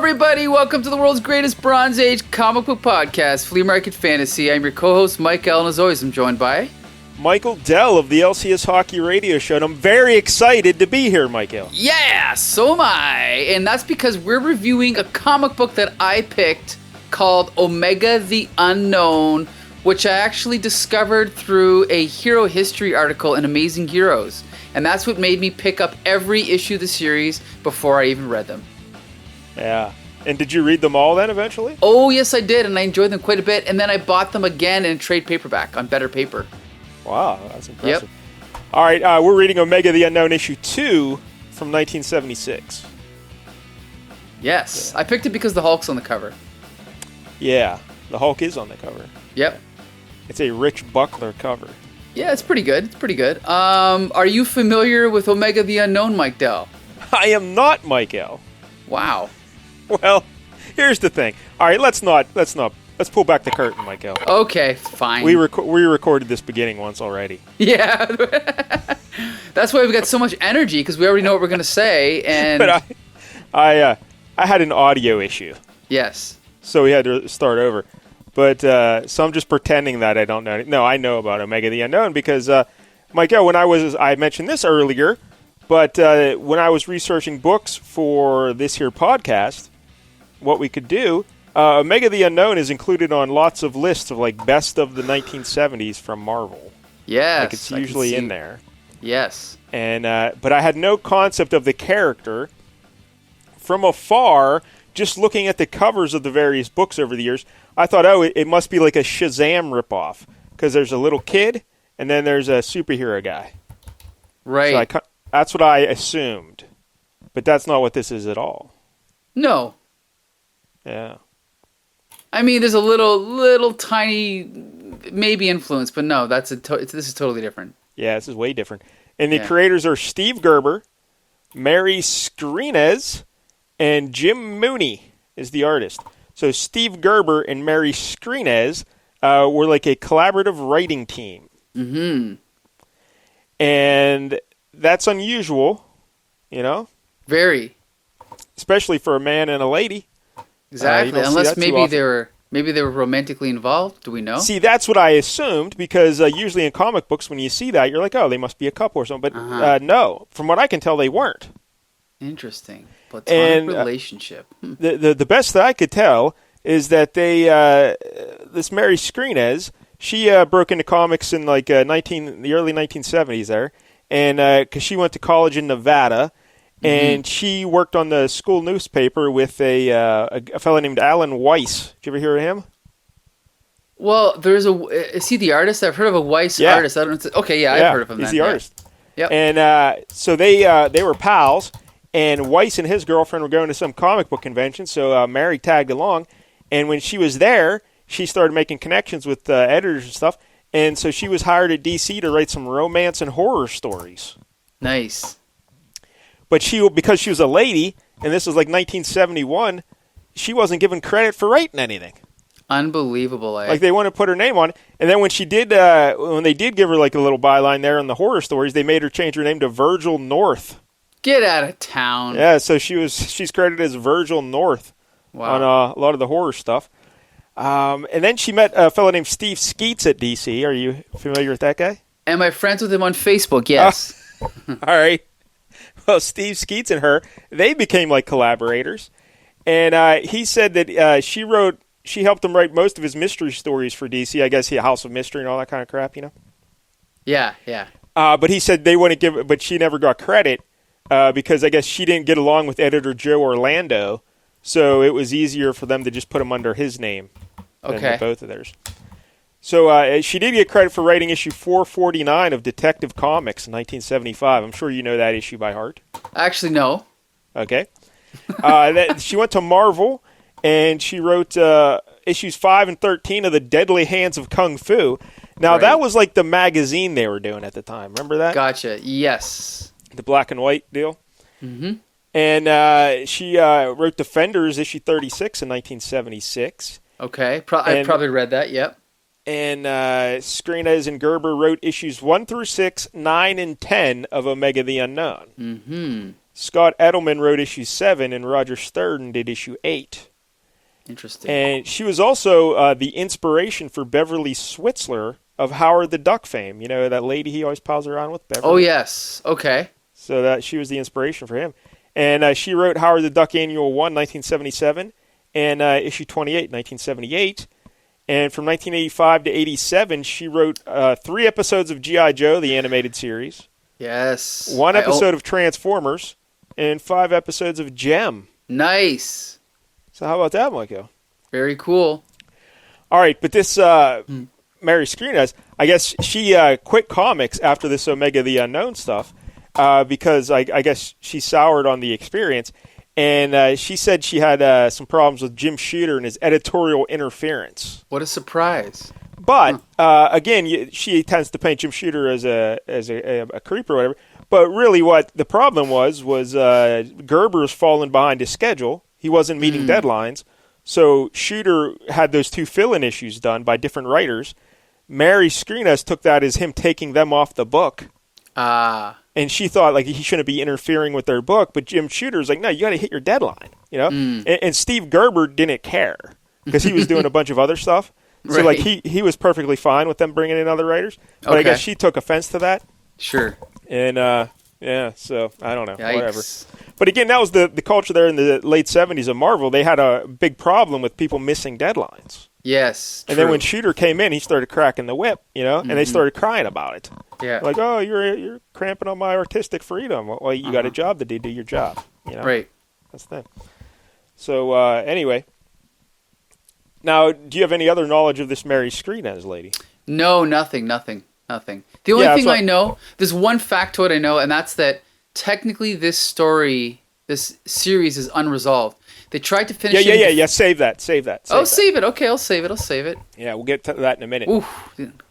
everybody. Welcome to the world's greatest Bronze Age comic book podcast, Flea Market Fantasy. I'm your co-host, Mike L, and as always, I'm joined by... Michael Dell of the LCS Hockey Radio Show, and I'm very excited to be here, Michael. Yeah, so am I. And that's because we're reviewing a comic book that I picked called Omega the Unknown, which I actually discovered through a hero history article in Amazing Heroes. And that's what made me pick up every issue of the series before I even read them. Yeah. And did you read them all then eventually? Oh, yes, I did, and I enjoyed them quite a bit. And then I bought them again in trade paperback on better paper. Wow, that's impressive. Yep. All right, we're reading Omega the Unknown issue 2 from 1976. Yes, yeah. I picked it because the Hulk's on the cover. Yeah, the Hulk is on the cover. Yep. It's a Rich Buckler cover. Yeah, it's pretty good. It's pretty good. Are you familiar with Omega the Unknown, Mike Dell? I am not, Mike L. Wow. Well, here's the thing. All right, let's pull back the curtain, Mike L. Okay, fine. We recorded this beginning once already. Yeah. That's why we've got so much energy, because we already know what we're going to say. And But I had an audio issue. Yes. So we had to start over. But so I'm just pretending that I don't know. No, I know about Omega the Unknown because, Michael, I mentioned this earlier, but when I was researching books for this here podcast, what we could do, Omega the Unknown is included on lots of lists of like best of the 1970s from Marvel. Yes. Like it's usually in there. Yes. And but I had no concept of the character. From afar, just looking at the covers of the various books over the years, I thought, it must be like a Shazam ripoff because there's a little kid and then there's a superhero guy. Right. So that's what I assumed, but that's not what this is at all. No. Yeah. I mean, there's a little tiny maybe influence, but no, this is totally different. Yeah, this is way different. And the creators are Steve Gerber, Mary Skrenes, and Jim Mooney is the artist. So Steve Gerber and Mary Skrenes were like a collaborative writing team. Mm-hmm. And that's unusual, you know? Very. Especially for a man and a lady. Exactly. Unless maybe they were romantically involved. Do we know? See, that's what I assumed because usually in comic books when you see that, you're like, oh, they must be a couple or something. But no, from what I can tell, they weren't. Interesting. Platonic relationship. The best that I could tell is that this Mary Skrenes, she broke into comics in like the early 1970s there, and because she went to college in Nevada, and she worked on the school newspaper with a fellow named Alan Weiss. Did you ever hear of him? Well, is he the artist? I've heard of a Weiss artist. I don't know. Okay, I've heard of him. He's the artist. Yep. And so they were pals. And Weiss and his girlfriend were going to some comic book convention, so Mary tagged along. And when she was there, she started making connections with editors and stuff. And so she was hired at DC to write some romance and horror stories. Nice. But because she was a lady, and this was like 1971, she wasn't given credit for writing anything. Unbelievable. Like they wanted to put her name on it. And then when they did give her like a little byline there in the horror stories, they made her change her name to Virgil North. Get out of town. Yeah, so she's credited as Virgil North on a lot of the horror stuff. And then she met a fellow named Steve Skeets at DC. Are you familiar with that guy? Am I friends with him on Facebook? Yes. All right. Well, Steve Skeets and her, they became like collaborators. And he said that she helped him write most of his mystery stories for DC. I guess House of Mystery and all that kind of crap, you know? Yeah, yeah. But he said but she never got credit. Because I guess she didn't get along with editor Joe Orlando, so it was easier for them to just put him under his name than both of theirs. So she did get credit for writing issue 449 of Detective Comics in 1975. I'm sure you know that issue by heart. Actually, no. Okay. She went to Marvel, and she wrote issues 5 and 13 of The Deadly Hands of Kung Fu. Now, that was like the magazine they were doing at the time. Remember that? Gotcha. Yes. The black and white deal. Mm-hmm. And she wrote Defenders, issue 36 in 1976. Okay. I've probably read that, yep. And Skrenes and Gerber wrote issues 1 through 6, 9, and 10 of Omega the Unknown. Mm-hmm. Scott Edelman wrote issue 7, and Roger Stern did issue 8. Interesting. And she was also the inspiration for Beverly Switzler of Howard the Duck fame. You know, that lady he always pals around with, Beverly? Oh, yes. Okay. So that she was the inspiration for him. And she wrote Howard the Duck Annual 1, 1977, and issue 28, 1978. And from 1985 to 87, she wrote 3 episodes of G.I. Joe, the animated series. Yes. 1 episode of Transformers, and 5 episodes of Gem. Nice. So how about that, Michael? Very cool. All right, but this Mary Skrenes, I guess she quit comics after this Omega the Unknown stuff because I guess she soured on the experience. And she said she had some problems with Jim Shooter and his editorial interference. What a surprise. But, again, she tends to paint Jim Shooter as a creep or whatever. But really what the problem was Gerber's fallen behind his schedule. He wasn't meeting deadlines. So Shooter had those 2 fill-in issues done by different writers. Mary Skrenes took that as him taking them off the book. And she thought like he shouldn't be interfering with their book. But Jim Shooter's like, no, you got to hit your deadline. You know. And Steve Gerber didn't care because he was doing a bunch of other stuff. So like he was perfectly fine with them bringing in other writers. But I guess she took offense to that. Sure. And yeah, so I don't know, Yikes. whatever. But again, that was the culture there in the late 70s of Marvel. They had a big problem with people missing deadlines. Yes. And then when Shooter came in, he started cracking the whip, you know, and they started crying about it. Yeah. Like, oh, you're cramping on my artistic freedom. Well, you got a job to do. Do your job. You know? Right. That's the thing. So anyway, now, do you have any other knowledge of this Mary Skrenes lady? No, nothing. The only thing I know, there's one factoid I know, and that's that technically this series is unresolved. They tried to finish it. Yeah. Save that. Save it. Okay, I'll save it. Yeah, we'll get to that in a minute. Oof,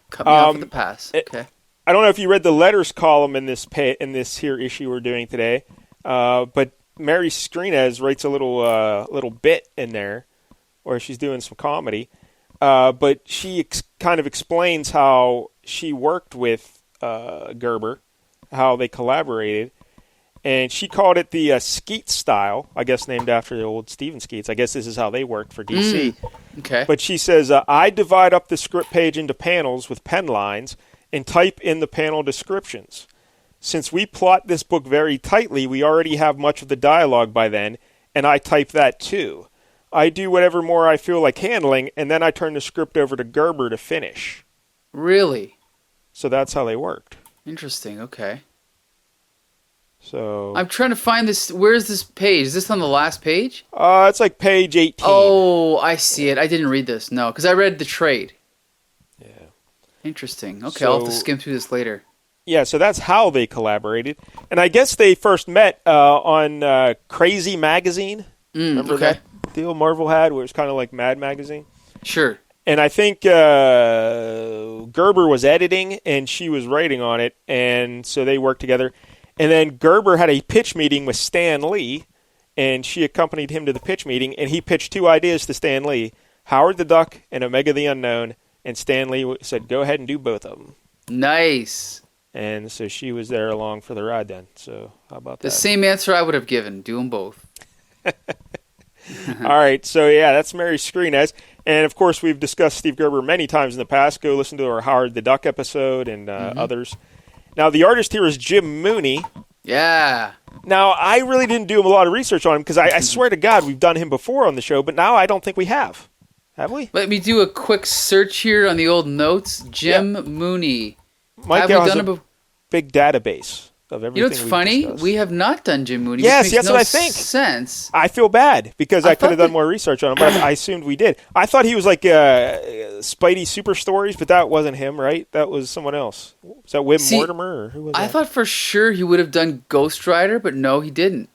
cut me off at the pass. Okay. I don't know if you read the letters column in this here issue we're doing today, but Mary Skrenes writes a little bit in there where she's doing some comedy, but she kind of explains how she worked with Gerber, how they collaborated. And she called it the Skeet style, I guess named after the old Stephen Skeets. I guess this is how they worked for DC. Okay. But she says, I divide up the script page into panels with pen lines and type in the panel descriptions. Since we plot this book very tightly, we already have much of the dialogue by then, and I type that too. I do whatever more I feel like handling, and then I turn the script over to Gerber to finish. Really? So that's how they worked. Interesting, okay. So I'm trying to find this. Where's this page? Is this on the last page? It's like page 18. Oh, I see it. I didn't read this. No, because I read the trade. Yeah. Interesting. Okay, I'll have to skim through this later. Yeah, so that's how they collaborated. And I guess they first met on Crazy Magazine. Remember that deal Marvel had where it was kind of like Mad Magazine? Sure. And I think Gerber was editing and she was writing on it, and so they worked together. And then Gerber had a pitch meeting with Stan Lee, and she accompanied him to the pitch meeting, and he pitched 2 ideas to Stan Lee, Howard the Duck and Omega the Unknown, and Stan Lee said, go ahead and do both of them. Nice. And so she was there along for the ride then. So how about that? The same answer I would have given. Do them both. All right. So, yeah, that's Mary Skrenes. And, of course, we've discussed Steve Gerber many times in the past. Go listen to our Howard the Duck episode and others. Now, the artist here is Jim Mooney. Yeah. Now, I really didn't do a lot of research on him because I swear to God we've done him before on the show, but now I don't think we have. Have we? Let me do a quick search here on the old notes. Jim Mooney. Mike has a big database of everything. You know what's funny? Discussed. We have not done Jim Mooney. Yes, that's what I think. Sense. I feel bad because I could have done more research on him, but I assumed we did. I thought he was like Spidey Super Stories, but that wasn't him, right? That was someone else. Was that Wim Mortimer or who was that? I thought for sure he would have done Ghost Rider, but no, he didn't.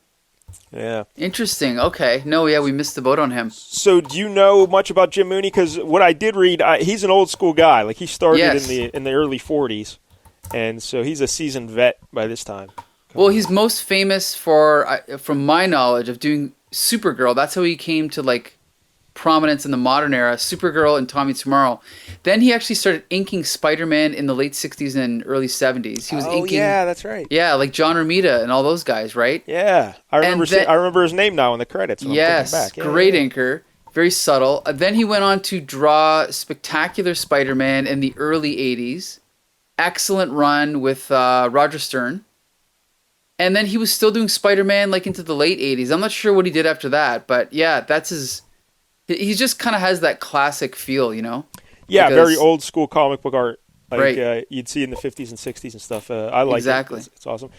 Yeah. Interesting. Okay. No, yeah, we missed the boat on him. So do you know much about Jim Mooney? Because what I did read, he's an old school guy. Like he started in the early 40s, and so he's a seasoned vet by this time. Well, he's most famous for, from my knowledge, of doing Supergirl. That's how he came to prominence in the modern era, Supergirl and Tommy Tomorrow. Then he actually started inking Spider-Man in the late 60s and early 70s. He was inking... yeah, that's right. Yeah, like John Romita and all those guys, right? Yeah. I remember his name now in the credits. Yes, great inker. Very subtle. Then he went on to draw Spectacular Spider-Man in the early 80s. Excellent run with Roger Stern. And then he was still doing Spider-Man like into the late 80s. I'm not sure what he did after that, but yeah, that's his... He just kind of has that classic feel, you know? Yeah, very old school comic book art. Like right. You'd see in the 50s and 60s and stuff. I like exactly. it. It's awesome.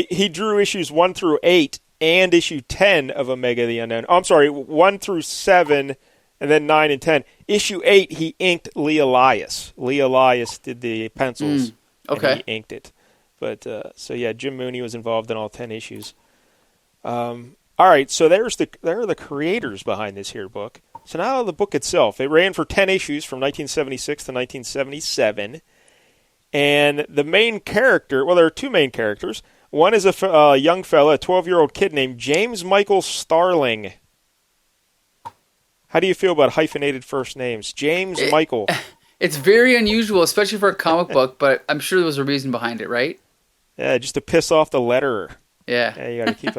He drew issues 1 through 8 and issue 10 of Omega the Unknown. Oh, I'm sorry, 1 through 7 and then 9 and 10. Issue 8, he inked Lee Elias. Lee Elias did the pencils. Okay. And he inked it. But, so yeah, Jim Mooney was involved in all 10 issues. All right, so there are the creators behind this here book. So now the book itself. It ran for 10 issues from 1976 to 1977. And the main character, well, there are two main characters. One is a young fella, a 12-year-old kid named James Michael Starling. How do you feel about hyphenated first names? James Michael. It's very unusual, especially for a comic book, but I'm sure there was a reason behind it, right? Yeah, just to piss off the letterer. Yeah. You got to keep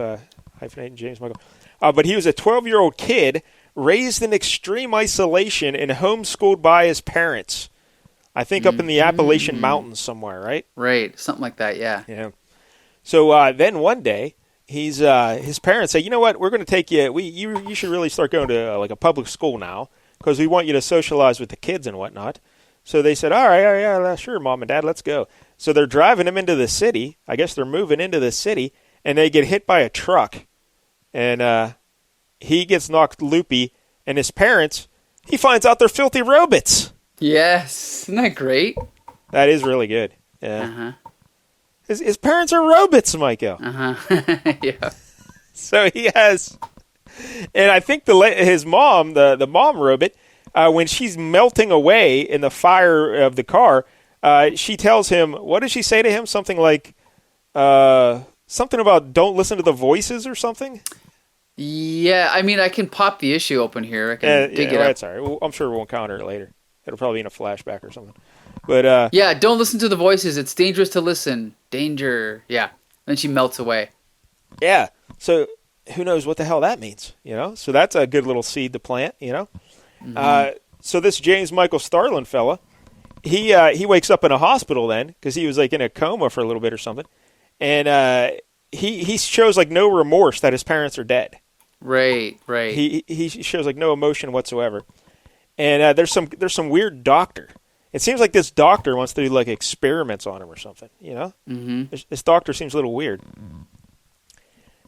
hyphenating James Michael. But he was a 12-year-old kid raised in extreme isolation and homeschooled by his parents. I think up in the Appalachian Mountains somewhere, right? Right, something like that, yeah. Yeah. So then one day, his parents say, you know what, we're going to take you, you should really start going to like a public school now because we want you to socialize with the kids and whatnot. So they said, all right, yeah, sure, Mom and Dad, let's go. So they're driving him into the city. I guess they're moving into the city, and they get hit by a truck. And he gets knocked loopy, and his parents, he finds out they're filthy robots. Yes. Isn't that great? That is really good. Yeah. Uh-huh. His parents are robots, Michael. Uh-huh. Yeah. So he has... And I think his mom, the mom robot, when she's melting away in the fire of the car, she tells him, what does she say to him? Something like, something about don't listen to the voices or something? Yeah, I mean, I can pop the issue open here. I can dig it up. That's all right. Well, I'm sure we'll encounter it later. It'll probably be in a flashback or something. But yeah, don't listen to the voices. It's dangerous to listen. Danger. Yeah. Then she melts away. Yeah. So who knows what the hell that means, you know? So that's a good little seed to plant, you know? Mm-hmm. So this James Michael Starlin fella, he wakes up in a hospital then because he was like in a coma for a little bit or something. And he shows like no remorse that his parents are dead. Right. He shows like no emotion whatsoever. And there's some weird doctor. It seems like this doctor wants to do like experiments on him or something, you know? Mm-hmm. This doctor seems a little weird.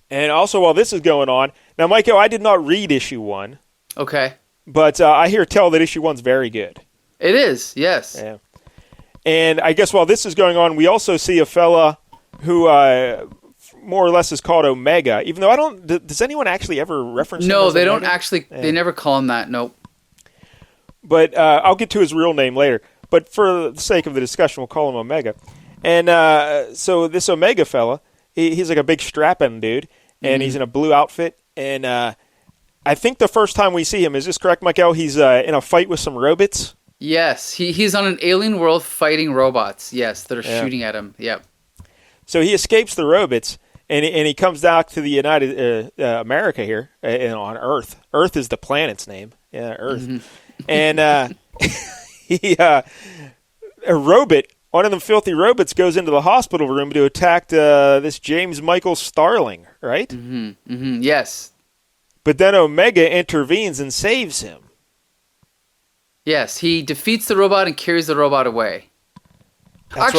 And also while this is going on, now Michael, I did not read issue 1. Okay. But I hear tell that issue 1's very good. It is, yes. Yeah. And I guess while this is going on, we also see a fella who more or less is called Omega, even though does anyone actually ever reference him as No, they Omega? don't actually, they never call him that, nope. But I'll get to his real name later. But for the sake of the discussion, we'll call him Omega. And so this Omega fella, he's like a big strapping dude, and he's in a blue outfit. And I think the first time we see him, is this correct, Michael? He's in a fight with some robots? Yes, he's on an alien world fighting robots, yes, that are shooting at him, yep. So he escapes the robots, and he comes back to the United America here on Earth. Earth is the planet's name. Yeah, Earth. Mm-hmm. And a robot, one of them filthy robots, goes into the hospital room to attack this James Michael Starling, right? Mm-hmm. Mm-hmm. Yes. But then Omega intervenes and saves him. Yes, he defeats the robot and carries the robot away. That's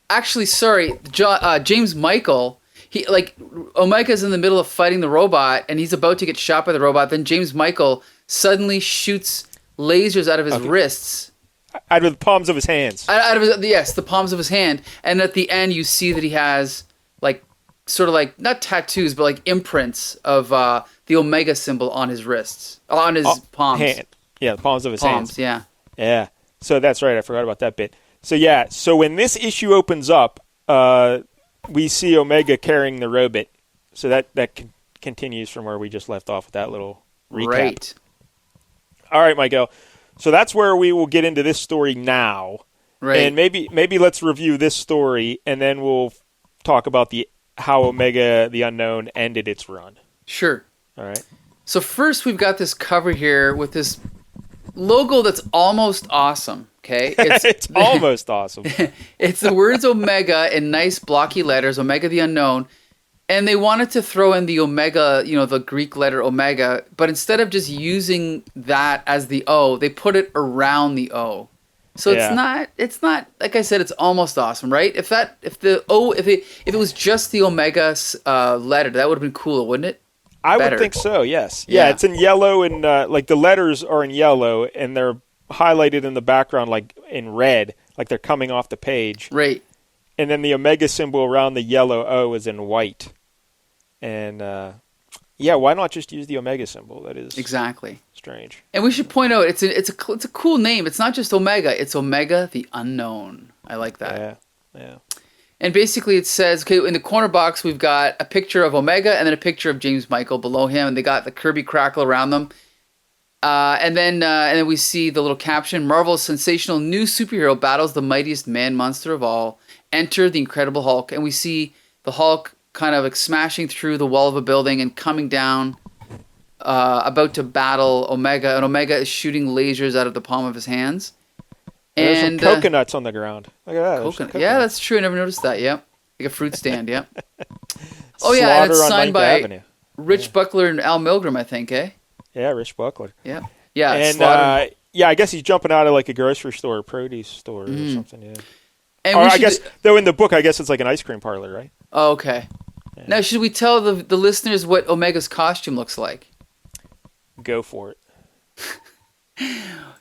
Actually, sorry, James Michael, Omega's in the middle of fighting the robot, and he's about to get shot by the robot. Then James Michael suddenly shoots lasers out of his wrists. Out of the palms of his hands. The palms of his hand. And at the end, you see that he has, sort of not tattoos, but imprints of the Omega symbol on his wrists. On his palms. Hand. Yeah, the palms of his hands. Yeah. Yeah. So that's right. I forgot about that bit. So when this issue opens up, we see Omega carrying the robot. So that continues from where we just left off with that little recap. Right. All right, Michael. So that's where we will get into this story now. Right. And maybe let's review this story, and then we'll talk about how Omega the Unknown ended its run. Sure. All right. So first, we've got this cover here with this logo that's almost awesome. Okay, It's almost awesome. It's the words Omega in nice blocky letters, Omega the Unknown, and they wanted to throw in the Omega, the Greek letter Omega, but instead of just using that as the O, they put it around the O. So it's not like I said, it's almost awesome, right? If it was just the Omega letter, that would have been cooler, wouldn't it? I would think so. Yes. Yeah, it's in yellow, and like the letters are in yellow, and they're highlighted in the background like in red, like they're coming off the page. Right. And then the Omega symbol around the yellow O is in white. And why not just use the Omega symbol? That is exactly strange. And we should point out it's a cool name. It's not just Omega; it's Omega the Unknown. I like that. Yeah. And basically, it says, okay, in the corner box we've got a picture of Omega and then a picture of James Michael below him, and they got the Kirby crackle around them. And then we see the little caption: Marvel's sensational new superhero battles the mightiest man monster of all. Enter the Incredible Hulk, and we see the Hulk kind of like smashing through the wall of a building and coming down, about to battle Omega, and Omega is shooting lasers out of the palm of his hands. There's some coconuts on the ground. Look at that. Coconut. Yeah, that's true. I never noticed that. Yep, like a fruit stand. Yep. Oh yeah, and it's signed by Rich Buckler and Al Milgram, I think. Yeah, Rich Buckler. Yeah. And I guess he's jumping out of like a grocery store, or produce store, or something. Yeah. And I guess though in the book, I guess it's like an ice cream parlor, right? Oh, okay. Yeah. Now, should we tell the listeners what Omega's costume looks like? Go for it.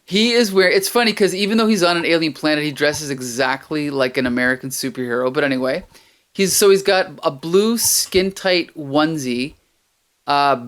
He is wearing... It's funny because even though he's on an alien planet, he dresses exactly like an American superhero. But anyway, he's got a blue skin-tight onesie,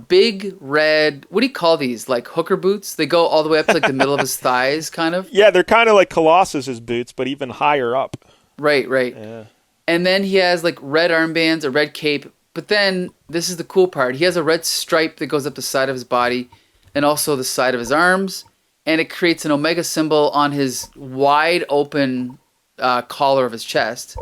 big red... What do you call these? Like hooker boots? They go all the way up to like the middle of his thighs, kind of? Yeah, they're kind of like Colossus's boots, but even higher up. Right. Yeah. And then he has like red armbands, a red cape. But then, this is the cool part. He has a red stripe that goes up the side of his body and also the side of his arms. And it creates an Omega symbol on his wide open collar of his chest.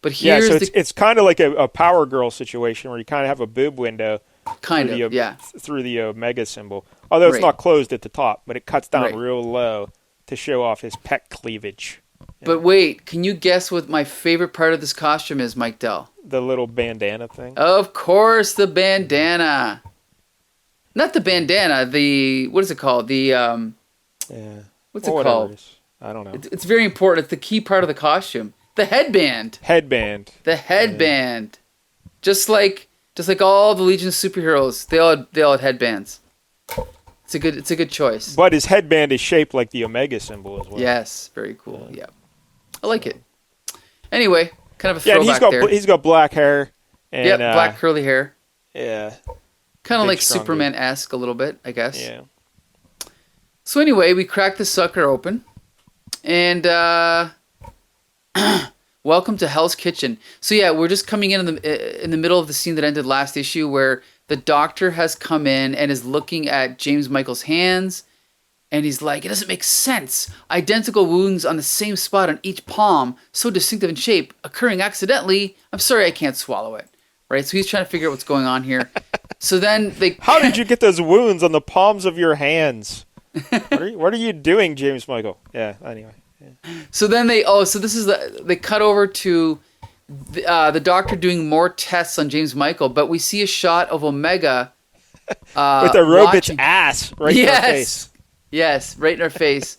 But here's it's kind of like a Power Girl situation where you kind of have a boob window through the Omega symbol. Although it's not closed at the top, but it cuts down real low to show off his pec cleavage. But wait, can you guess what my favorite part of this costume is, Mike Dell? The little bandana thing? Of course, the bandana. Not the bandana, what is it called? What's it called? I don't know. It's very important. It's the key part of the costume. The headband. The headband. Yeah. Just like all the Legion of superheroes, they all had headbands. It's a good choice. But his headband is shaped like the Omega symbol as well. Yes, very cool. Yeah. I like it. Anyway, kind of a throwback there. He's got black hair. And, black curly hair. Yeah. Kind of like Superman-esque a little bit, I guess. Yeah. So anyway, we cracked the sucker open. And welcome to Hell's Kitchen. So yeah, we're just coming in the middle of the scene that ended last issue where the Doctor has come in and is looking at James Michael's hands. And he's like, it doesn't make sense. Identical wounds on the same spot on each palm, so distinctive in shape, occurring accidentally. I'm sorry, I can't swallow it. Right? So he's trying to figure out what's going on here. So then How did you get those wounds on the palms of your hands? What are you doing, James Michael? Yeah, anyway. Yeah. So then they cut over to the Doctor doing more tests on James Michael, but we see a shot of Omega with a robot's ass right in our face. Yes, right in our face.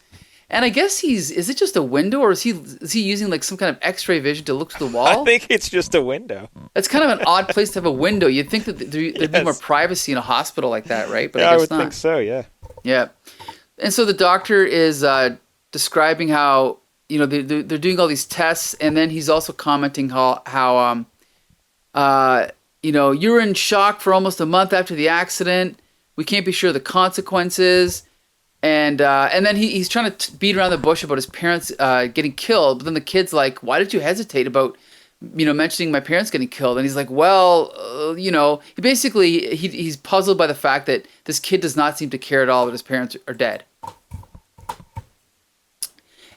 And I guess is it just a window, or is he using like some kind of X-ray vision to look through the wall? I think it's just a window. It's kind of an odd place to have a window. You'd think that there'd be more privacy in a hospital like that, right? But I guess would not. think so, yeah. Yeah. And so the Doctor is describing how, they're doing all these tests, and then he's also commenting how you were in shock for almost a month after the accident. We can't be sure of the consequences. And then he's trying to beat around the bush about his parents getting killed. But then the kid's like, why did you hesitate about, mentioning my parents getting killed? And he's like, well, he's puzzled by the fact that this kid does not seem to care at all that his parents are dead.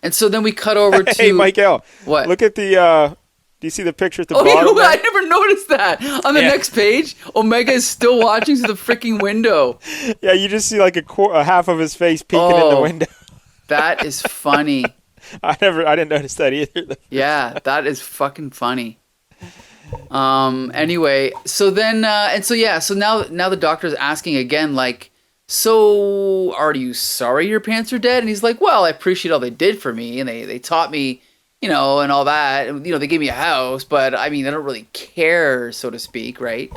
And so then we cut over to... Hey, Michael. What? Look at the... do you see the picture at the bottom? I never noticed that. On the next page, Omega is still watching through the freaking window. Yeah, you just see like a half of his face peeking in the window. That is funny. I didn't notice that either. Yeah, that is fucking funny. Anyway, so then, so now the doctor is asking again, like, so are you sorry your parents are dead? And he's like, well, I appreciate all they did for me, and they taught me, and all that, and, they gave me a house, but I mean, I don't really care, so to speak, right?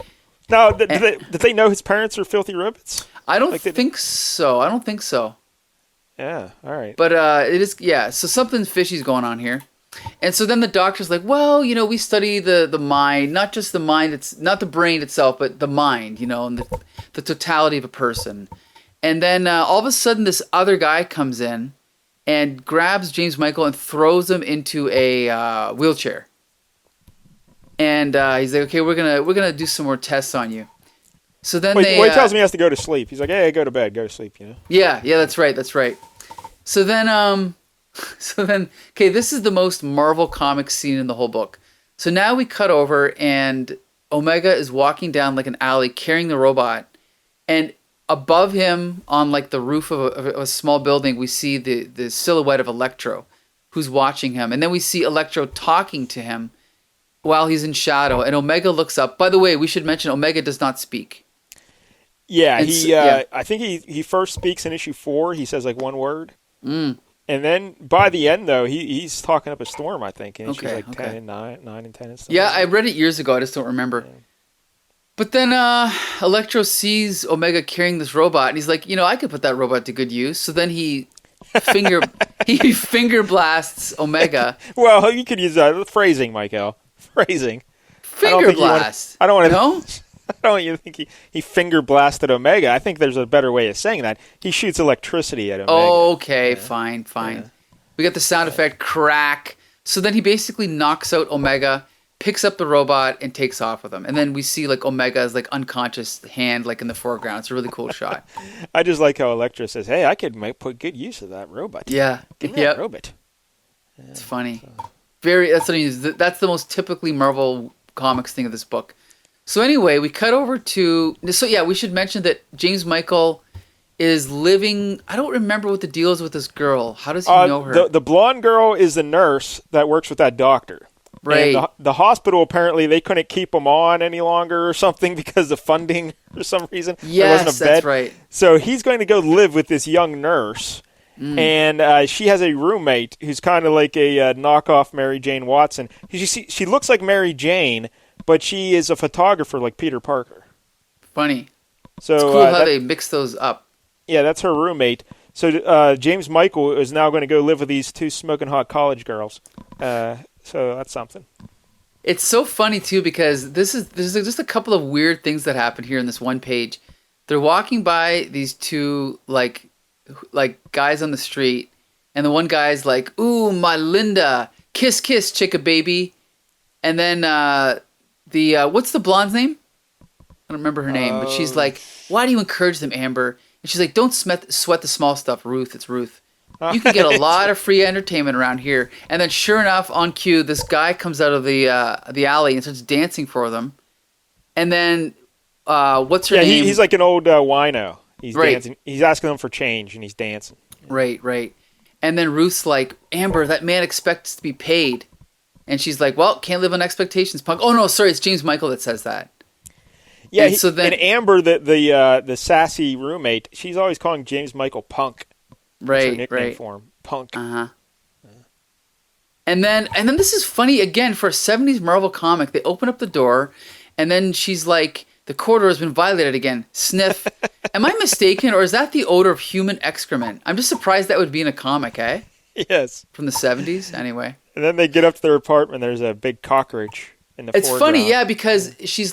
Now, did they know his parents are filthy rabbits? I don't think so. Yeah, all right. But it is, yeah, so something fishy's going on here. And so then the doctor's like, well, we study the mind, not just the mind, it's not the brain itself, but the mind, and the totality of a person. And then all of a sudden this other guy comes in and grabs James Michael and throws him into a wheelchair. And he's like, okay, we're gonna do some more tests on you. So then he tells me he has to go to sleep. He's like, hey, go to bed, go to sleep, Yeah, that's right. So then, okay, this is the most Marvel Comics scene in the whole book. So now we cut over and Omega is walking down like an alley carrying the robot, and above him on like the roof of a small building, we see the silhouette of Electro, who's watching him. And then we see Electro talking to him while he's in shadow, and Omega looks up. By the way, we should mention Omega does not speak. Yeah, I think he first speaks in issue 4. He says like one word. And then by the end, though, he's talking up a storm, I think. And issues like 10 and 9 and 10 and stuff. Yeah, I read it years ago. I just don't remember. Yeah. But then Electro sees Omega carrying this robot, and he's like, I could put that robot to good use. So then he finger blasts Omega. Well, you could use that phrasing, Michael. Phrasing. Finger blast. I don't want to. No? I don't want you to think he finger blasted Omega. I think there's a better way of saying that. He shoots electricity at Omega. Okay, fine. Yeah. We got the sound effect crack. So then he basically knocks out Omega, picks up the robot, and takes off with him. And then we see like Omega's like unconscious hand like in the foreground. It's a really cool shot. I just like how Elektra says, "Hey, I could put good use of that robot." Yeah, give me that robot. Yeah, it's funny. That's what I mean. That's the most typically Marvel Comics thing of this book. So anyway, we cut over to... So yeah, we should mention that James Michael is living... I don't remember what the deal is with this girl. How does he know her? The blonde girl is the nurse that works with that doctor. Right. And the hospital, apparently, they couldn't keep him on any longer or something because of funding for some reason. Yes, there wasn't a bed. That's right. So he's going to go live with this young nurse. And she has a roommate who's kind of like a knockoff Mary Jane Watson. She looks like Mary Jane, but she is a photographer like Peter Parker. Funny. So it's cool how they mix those up. Yeah, that's her roommate. So James Michael is now going to go live with these two smoking hot college girls. So that's something. It's so funny too because there's just a couple of weird things that happen here in this one page. They're walking by these two like guys on the street, and the one guy's like, "Ooh, my Linda, kiss, kiss, chicka baby," and then what's the blonde's name? I don't remember her name, but she's like, "Why do you encourage them, Amber?" And she's like, "Don't sweat the small stuff, Ruth. It's Ruth. You can get a lot of free entertainment around here." And then, sure enough, on cue, this guy comes out of the alley and starts dancing for them. And then, what's her name? He's like an old wino. He's dancing. He's asking them for change, and he's dancing. Right. And then Ruth's like, "Amber, that man expects to be paid." And she's like, "Well, can't live on expectations, punk." Oh, no, sorry, it's James Michael that says that. Yeah, and so then, and Amber, the sassy roommate, she's always calling James Michael Punk. Right, That's her nickname for him, Punk. Uh-huh. And then this is funny, again, for a 70s Marvel comic. They open up the door, and then she's like, "The corridor has been violated again. Sniff." Am I mistaken, or is that the odor of human excrement? I'm just surprised that would be in a comic, eh? Yes. From the 70s, anyway. And then they get up to their apartment, there's a big cockroach in the foreground. It's funny, yeah, because she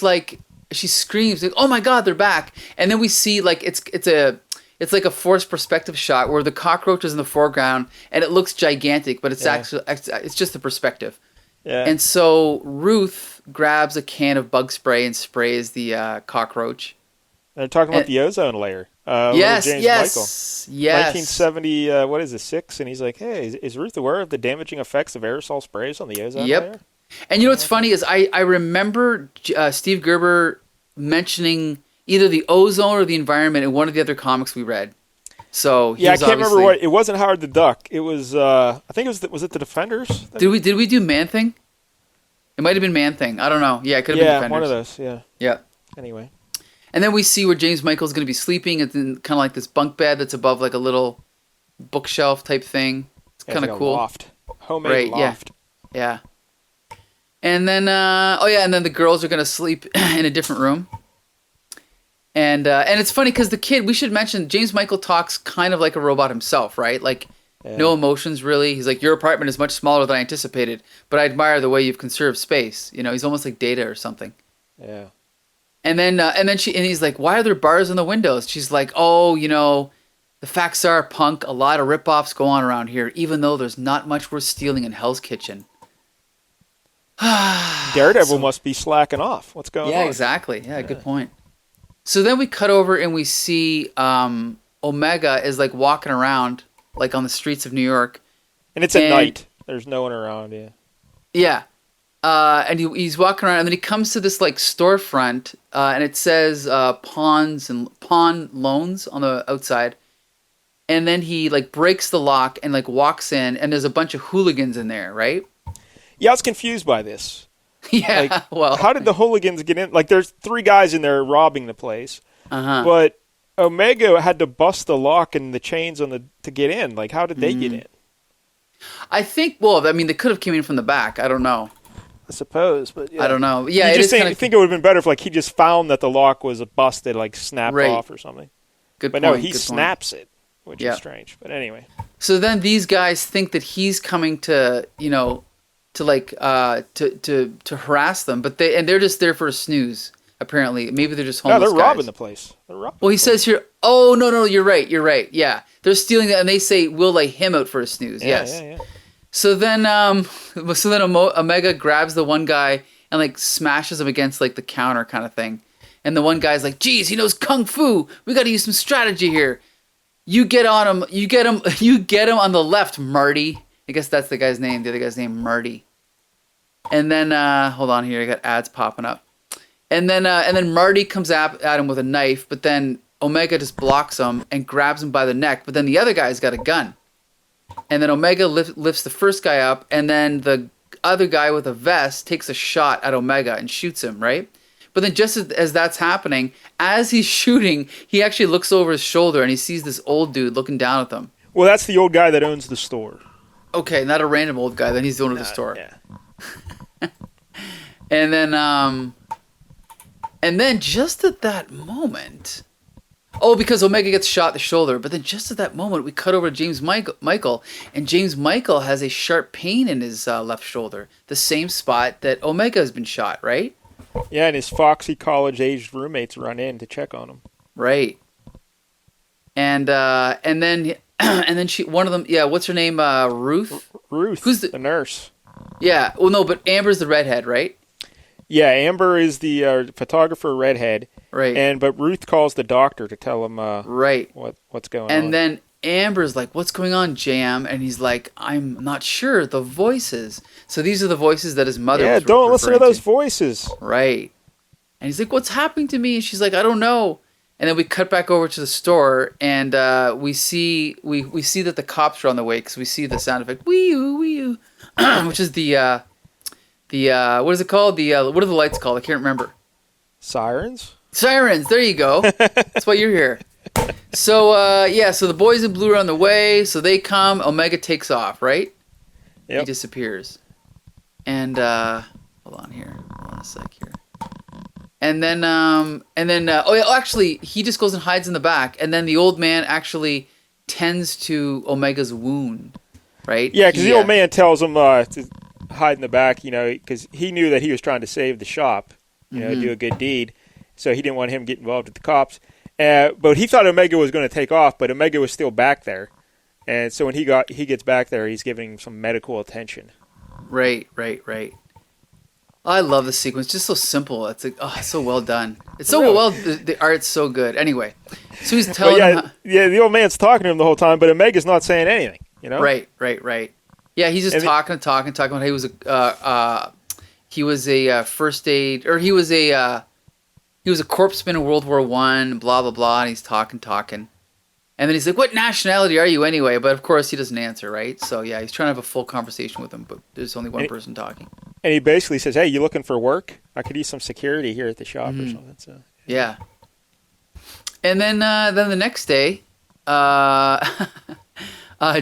screams, like, "Oh my God, they're back!" And then we see like it's like a forced perspective shot where the cockroach is in the foreground and it looks gigantic, but it's actually it's just the perspective. Yeah. And so Ruth grabs a can of bug spray and sprays the cockroach, They're talking about the ozone layer. Yes, James yes, Michael. yes. 1970, what is it, 6? And he's like, hey, is Ruth aware of the damaging effects of aerosol sprays on the ozone layer? And you know what's funny is I remember Steve Gerber mentioning either the ozone or the environment in one of the other comics we read. So I can't remember what. It wasn't Howard the Duck. It was, I think it was it the Defenders? Did we do Man-Thing? It might have been Man-Thing. I don't know. Yeah, it could have been Defenders. Yeah, one of those, yeah. Yeah. Anyway. And then we see where James Michael's going to be sleeping. It's in kind of like this bunk bed that's above like a little bookshelf type thing. It's kind of like cool. A loft. Homemade loft. Yeah. And then, and then the girls are going to sleep in a different room. And it's funny because the kid, we should mention, James Michael talks kind of like a robot himself, right? Like, no emotions, really. He's like, your apartment is much smaller than I anticipated, but I admire the way you've conserved space. You know, he's almost like Data or something. Yeah. And then he's like, why are there bars in the windows? She's like, oh, you know, the facts are, punk, a lot of rip-offs go on around here, even though there's not much worth stealing in Hell's Kitchen. Daredevil must be slacking off. What's going on? Yeah, exactly. Yeah, good point. So then we cut over and we see Omega is like walking around like on the streets of New York. And it's at night. There's no one around, yeah. Yeah. And he's walking around and then he comes to this like storefront and it says pawn loans on the outside. And then he like breaks the lock and like walks in and there's a bunch of hooligans in there, right? Yeah, I was confused by this. Yeah, like, well, how did the hooligans get in? Like, there's 3 guys in there robbing the place, but Omega had to bust the lock and the chains to get in. Like, how did they get in? I think. Well, I mean, they could have came in from the back. I don't know. I suppose, but yeah. I don't know. Yeah, I think it would have been better if like he just found that the lock was busted, like snapped off or something. Good but point. No, he snaps it, which is strange. But anyway. So then these guys think that he's coming to, you know, to harass them, but they're just there for a snooze. Apparently, maybe they're just homeless. No, they're guys. robbing the place. Well, he says here, oh no, you're right. Yeah, they're stealing that, and they say we'll lay him out for a snooze. Yes. Yeah. So then, Omega grabs the one guy and like smashes him against like the counter kind of thing, and the one guy's like, "Geez, he knows kung fu. We got to use some strategy here. You get on him. You get him on the left, Marty." I guess that's the guy's name. The other guy's name, Marty. And then, hold on here. I got ads popping up. And then Marty comes at him with a knife, but then Omega just blocks him and grabs him by the neck. But then the other guy's got a gun. And then Omega lifts the first guy up, and then the other guy with a vest takes a shot at Omega and shoots him, right? But then just as that's happening, as he's shooting, he actually looks over his shoulder and he sees this old dude looking down at them. Well, that's the old guy that owns the store. Okay, not a random old guy. Then he's the owner of the store. Yeah. and then just at that moment, because Omega gets shot in the shoulder. But then just at that moment, we cut over to James Michael, and James Michael has a sharp pain in his left shoulder, the same spot that Omega has been shot, right? Yeah, and his foxy college-aged roommates run in to check on him. Right. And then. And then one of them, what's her name? Ruth? Ruth, who's the nurse. Yeah, well, no, but Amber's the redhead, right? Yeah, Amber is the photographer redhead. Right. But Ruth calls the doctor to tell him what's going on. And then Amber's like, what's going on, Jam? And he's like, I'm not sure, the voices. So these are the voices that his mother was don't listen to those voices. Right. And he's like, what's happening to me? And she's like, I don't know. And then we cut back over to the store, and we see that the cops are on the way because we see the sound effect wee-oo, wee-oo, which is the what is it called? What are the lights called? I can't remember. Sirens. There you go. That's why you're here. So so the boys in blue are on the way. So they come. Omega takes off. Right. Yep. He disappears. And hold on here. Hold on a sec here. And then, actually, he just goes and hides in the back, and then the old man actually tends to Omega's wound, right? Yeah, because the old man tells him to hide in the back, because he knew that he was trying to save the shop, do a good deed, so he didn't want him to get involved with the cops. But he thought Omega was going to take off, but Omega was still back there, and so when he gets back there, he's giving him some medical attention. Right. I love the sequence. Just so simple. It's like, oh, it's so well done. It's so well. The art's so good. Anyway, so he's telling him. The old man's talking to him the whole time, but Omega's not saying anything. You know. Right. Yeah, he's just talking about he was a first aid, or he was a corpsman in World War I, blah blah blah, and he's talking, and then he's like, "What nationality are you anyway?" But of course, he doesn't answer, right? So yeah, he's trying to have a full conversation with him, but there's only one person talking. And he basically says, "Hey, you looking for work? I could use some security here at the shop or something." So yeah. And then the next day,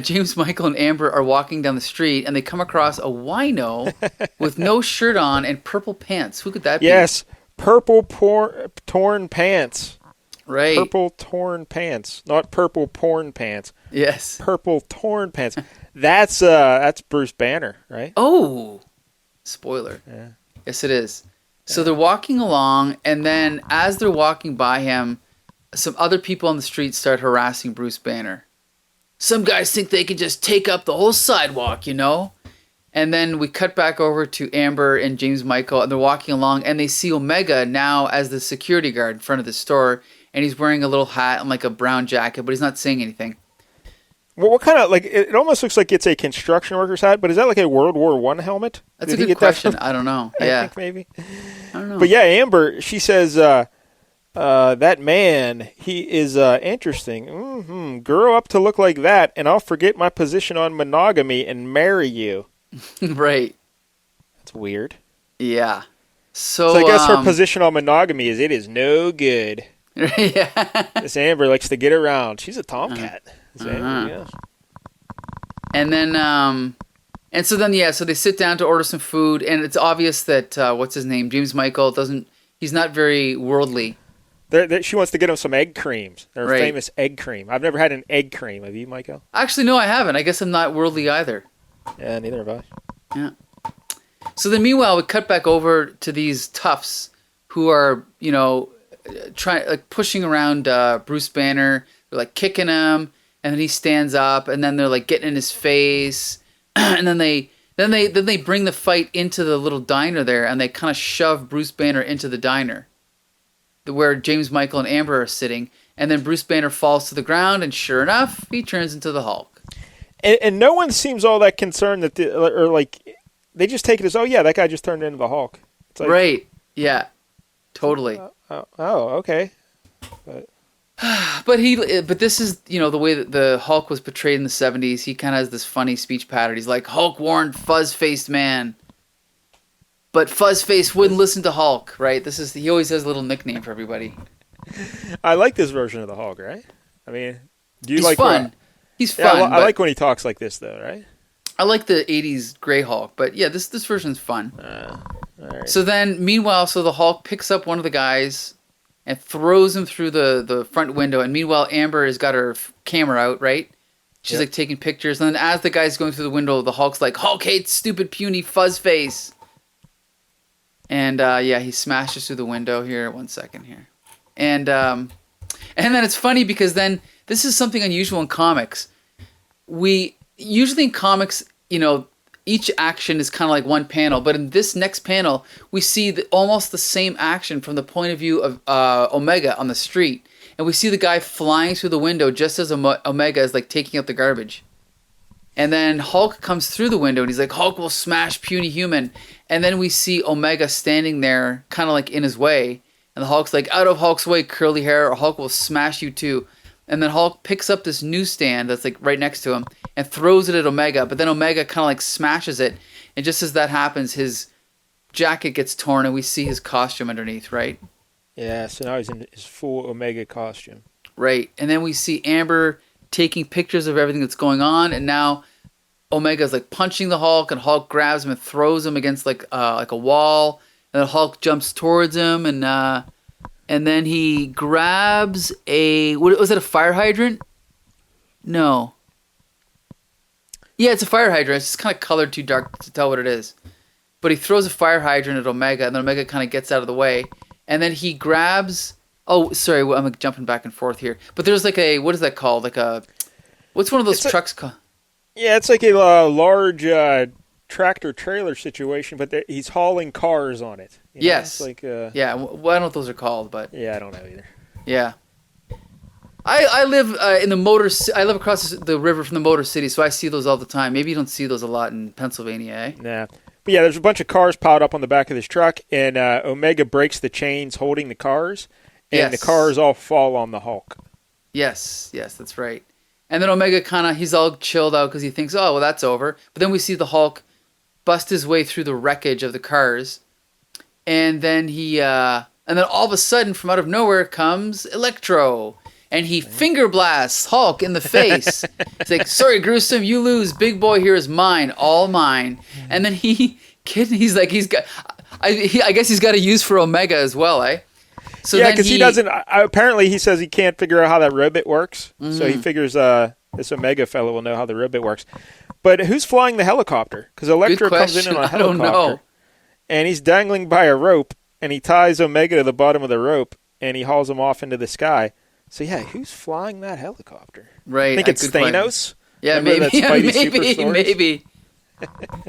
James Michael and Amber are walking down the street, and they come across a wino with no shirt on and purple pants. Who could that be? Yes, purple torn pants. Right. Purple torn pants, not purple porn pants. Yes. Purple torn pants. That's Bruce Banner, right? Oh, spoiler. Yeah. Yes, it is. So they're walking along, and then as they're walking by him, some other people on the street start harassing Bruce Banner. Some guys think they can just take up the whole sidewalk, you know? And then we cut back over to Amber and James Michael, and they're walking along, and they see Omega now as the security guard in front of the store, and he's wearing a little hat and like a brown jacket, but he's not saying anything. Well, what kind of, like, it almost looks like it's a construction worker's hat, but is that like a World War I helmet? That's a good question. I don't know. Yeah. I think maybe. I don't know. But yeah, Amber, she says, that man, he is interesting. Grow up to look like that, and I'll forget my position on monogamy and marry you. Right. That's weird. Yeah. So I guess her position on monogamy is it is no good. Yeah. This Amber likes to get around. She's a tomcat. Amber, yeah. And then, and so then, so they sit down to order some food, and it's obvious that, what's his name? James Michael he's not very worldly. She wants to get him some egg creams. Their right. famous egg cream. I've never had an egg cream. Have you, Michael? Actually, no, I haven't. I guess I'm not worldly either. Yeah, neither have I. Yeah. So then meanwhile, we cut back over to these toughs who are, pushing around Bruce Banner. They're like kicking him, and then he stands up, and then they're like getting in his face, and then they bring the fight into the little diner there, and they kind of shove Bruce Banner into the diner, where James Michael and Amber are sitting, and then Bruce Banner falls to the ground, and sure enough, he turns into the Hulk. And no one seems all that concerned that they just take it as, oh yeah, that guy just turned into the Hulk. It's like, right? Yeah, totally. Okay. But this is, the way that the Hulk was portrayed in the 70s. He kind of has this funny speech pattern. He's like, Hulk warned fuzz-faced man. But Fuzzface wouldn't listen to Hulk, right? He always has a little nickname for everybody. I like this version of the Hulk, right? I mean, do you He's like fun. He's fun. I like when he talks like this, though, right? I like the 80s gray Hulk, but yeah, this version's fun. All right. So then, meanwhile, the Hulk picks up one of the guys and throws him through the front window, and meanwhile, Amber has got her camera out, right? She's like taking pictures, and then as the guy's going through the window, the Hulk's like, Hulk hates stupid, puny Fuzzface. And he smashes through the window here. 1 second here. And then it's funny because then this is something unusual in comics. We usually in comics, each action is kind of like one panel, but in this next panel, we see almost the same action from the point of view of Omega on the street, and we see the guy flying through the window just as Omega is like taking out the garbage. And then Hulk comes through the window, and he's like, Hulk will smash puny human. And then we see Omega standing there, kind of like in his way. And the Hulk's like, out of Hulk's way, curly hair, or Hulk will smash you too. And then Hulk picks up this newsstand that's like right next to him and throws it at Omega. But then Omega kind of like smashes it. And just as that happens, his jacket gets torn, and we see his costume underneath, right? Yeah, so now he's in his full Omega costume. Right. And then we see Amber taking pictures of everything that's going on, and now Omega's like punching the Hulk, and Hulk grabs him and throws him against like a wall, and then Hulk jumps towards him, and then he grabs what was it, a fire hydrant? No. Yeah, it's a fire hydrant. It's just kind of colored too dark to tell what it is. But he throws a fire hydrant at Omega, and then Omega kind of gets out of the way, and then he grabs. Oh, sorry, I'm jumping back and forth here. But there's like what is that called? What's one of those trucks called? Yeah, it's like a large tractor trailer situation, but he's hauling cars on it. Yes. It's like yeah. Well, I don't know what those are called, but yeah, I don't know either. Yeah. I live in the I live across the river from the Motor City, so I see those all the time. Maybe you don't see those a lot in Pennsylvania, eh? Nah. But yeah, there's a bunch of cars piled up on the back of this truck, and Omega breaks the chains holding the cars, and the cars all fall on the Hulk. Yes, that's right. And then Omega he's all chilled out because he thinks, oh, well, that's over. But then we see the Hulk bust his way through the wreckage of the cars, and then and then all of a sudden, from out of nowhere comes Electro. And he finger blasts Hulk in the face. It's like, sorry, Gruesome, you lose. Big boy here is mine, all mine. And then he's like, I guess he's got to use for Omega as well, eh? So yeah, because he doesn't. Apparently, he says he can't figure out how that robot works. Mm-hmm. So he figures this Omega fellow will know how the robot works. But who's flying the helicopter? Because Electro comes in on a helicopter, I don't know. And he's dangling by a rope, and he ties Omega to the bottom of the rope, and he hauls him off into the sky. So yeah, who's flying that helicopter? Right, I think it's Thanos. Yeah, maybe.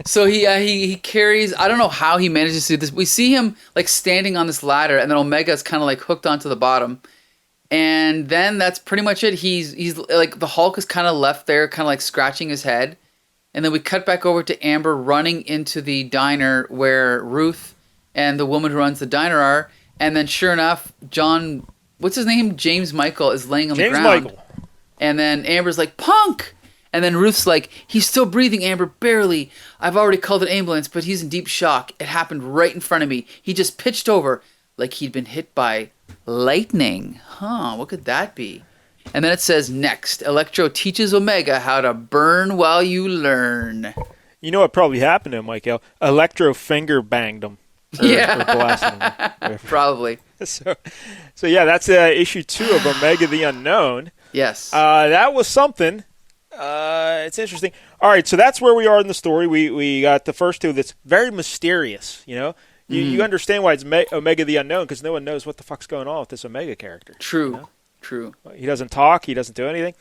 So he carries. I don't know how he manages to do this. We see him like standing on this ladder, and then Omega's kind of like hooked onto the bottom, and then that's pretty much it. He's like the Hulk is kind of left there, kind of like scratching his head, and then we cut back over to Amber running into the diner where Ruth and the woman who runs the diner are, and then sure enough, John. What's his name? James Michael is laying on the ground. Michael. And then Amber's like, punk! And then Ruth's like, he's still breathing, Amber, barely. I've already called an ambulance, but he's in deep shock. It happened right in front of me. He just pitched over like he'd been hit by lightning. Huh, what could that be? And then it says, next, Electro teaches Omega how to burn while you learn. You know what probably happened to him, Michael? Electro finger banged him. Or blasted him. Probably. So yeah, that's issue 2 of Omega the Unknown. Yes. That was something. It's interesting. All right, so that's where we are in the story. We got the first 2 that's very mysterious, you know? You understand why it's Omega the Unknown, because no one knows what the fuck's going on with this Omega character. True. You know? True. He doesn't talk. He doesn't do anything.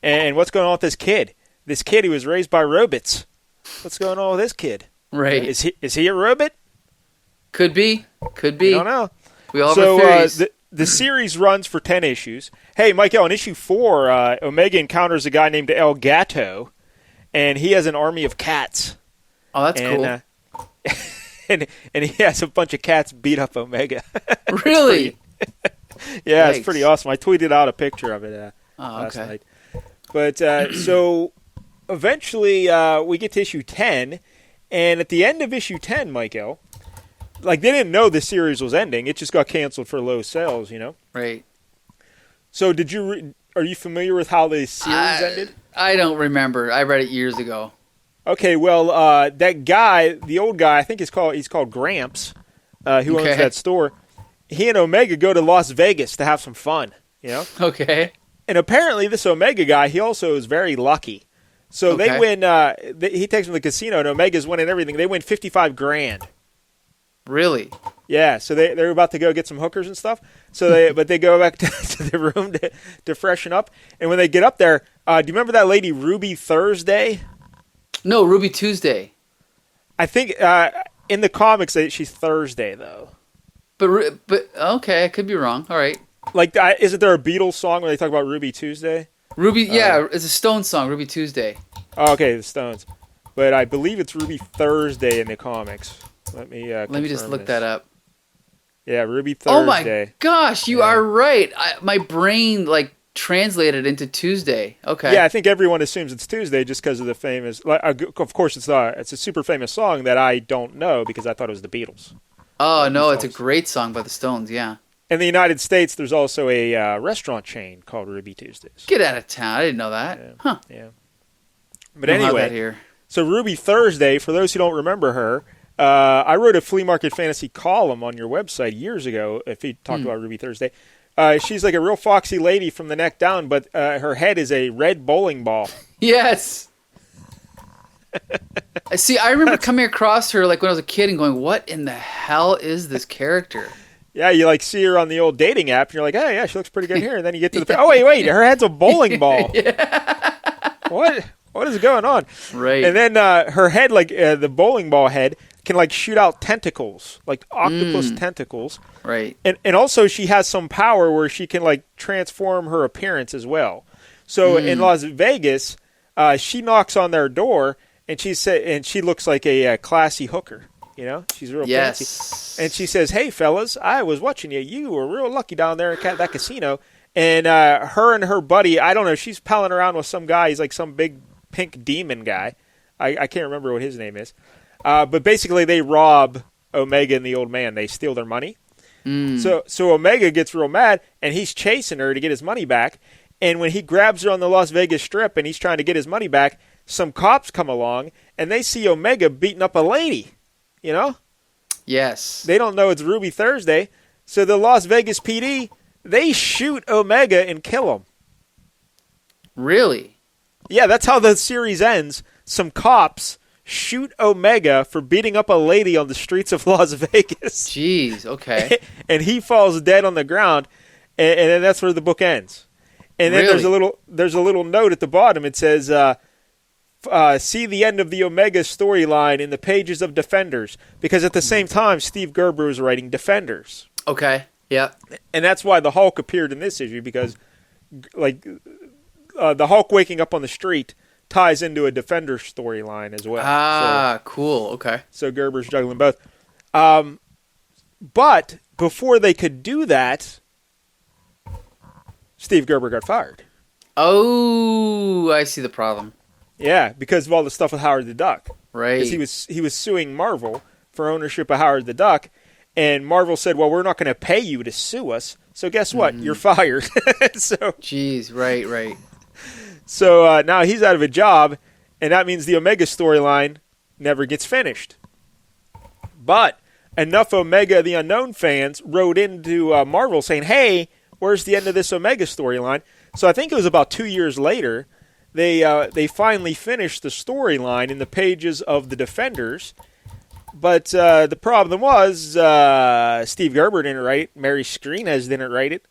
And what's going on with this kid? This kid, he was raised by robots. What's going on with this kid? Right. Is he a robot? Could be. I don't know. We all have our theories. The series runs for 10 issues. Hey, Michael, in issue 4, Omega encounters a guy named El Gato, and he has an army of cats. Oh, that's cool. And he has a bunch of cats beat up Omega. Really? Yeah, it's pretty awesome. I tweeted out a picture of it last night. But so eventually we get to issue 10, and at the end of issue 10, Michael, like they didn't know the series was ending. It just got canceled for low sales, you know? Right. So are you familiar with how the series ended? I don't remember. I read it years ago. Okay, well, that guy, the old guy, I think he's called Gramps, who owns that store. He and Omega go to Las Vegas to have some fun, you know? Okay. And apparently this Omega guy, he also is very lucky. So they win, he takes them to the casino, and Omega's winning everything. They win $55,000. Really? Yeah, so they're about to go get some hookers and stuff. So but they go back to the room to freshen up. And when they get up there, do you remember that lady Ruby Thursday? No, Ruby Tuesday. I think in the comics she's Thursday though. But okay, I could be wrong. All right. Like, isn't there a Beatles song where they talk about Ruby Tuesday? It's a Stones song, Ruby Tuesday. Oh, okay, the Stones. But I believe it's Ruby Thursday in the comics. Let me just look that up. Yeah, Ruby Thursday. Oh my gosh, you are right. My brain translated into Tuesday. Okay. Yeah, I think everyone assumes it's Tuesday just because of the famous. Of course, it's a super famous song that I don't know because I thought it was the Beatles. Oh no, it's a great song by the Stones. Yeah. In the United States, there's also a restaurant chain called Ruby Tuesdays. Get out of town! I didn't know that. Yeah. Huh? Yeah. But anyway, so Ruby Thursday. For those who don't remember her. I wrote a flea market fantasy column on your website years ago if you talked about Ruby Thursday. She's like a real foxy lady from the neck down, but her head is a red bowling ball. Yes. See, I remember coming across her when I was a kid and going, what in the hell is this character? Yeah, you see her on the old dating app, and you're like, oh, yeah, she looks pretty good here. And then you get to the oh, wait, her head's a bowling ball. Yeah. What What is going on? Right. And then her head, like the bowling ball head, can like shoot out tentacles, like octopus tentacles. Right. And also she has some power where she can like transform her appearance as well. So in Las Vegas, she knocks on their door and she looks like a classy hooker. You know, she's real fancy. And she says, "Hey, fellas, I was watching you. You were real lucky down there at that casino." And her and her buddy, I don't know, she's palling around with some guy. He's like some big pink demon guy. I can't remember what his name is. But basically, they rob Omega and the old man. They steal their money. So Omega gets real mad, and he's chasing her to get his money back. And when he grabs her on the Las Vegas Strip and he's trying to get his money back, some cops come along, and they see Omega beating up a lady. You know? Yes. They don't know it's Ruby Thursday. So the Las Vegas PD, they shoot Omega and kill him. Really? Yeah, that's how the series ends. Some cops shoot Omega for beating up a lady on the streets of Las Vegas. Jeez, okay. And he falls dead on the ground, and then that's where the book ends. And then Really? there's a little note at the bottom. It says, see the end of the Omega storyline in the pages of Defenders. Because at the same time, Steve Gerber was writing Defenders. Okay, yeah. And that's why the Hulk appeared in this issue, because like the Hulk waking up on the street ties into a Defender storyline as well. Ah, cool, okay. So Gerber's juggling both. But before they could do that, Steve Gerber got fired. Oh, I see the problem. Yeah, because of all the stuff with Howard the Duck. Right. Because he was suing Marvel for ownership of Howard the Duck, and Marvel said, "Well, we're not going to pay you to sue us. So guess what? You're fired." Jeez, right. So now he's out of a job, and that means the Omega storyline never gets finished. But enough Omega the Unknown fans wrote into Marvel saying, "Hey, where's the end of this Omega storyline?" So I think it was about 2 years later. They finally finished the storyline in the pages of the Defenders, but the problem was Steve Gerber didn't write it, Mary Skrenes didn't write it.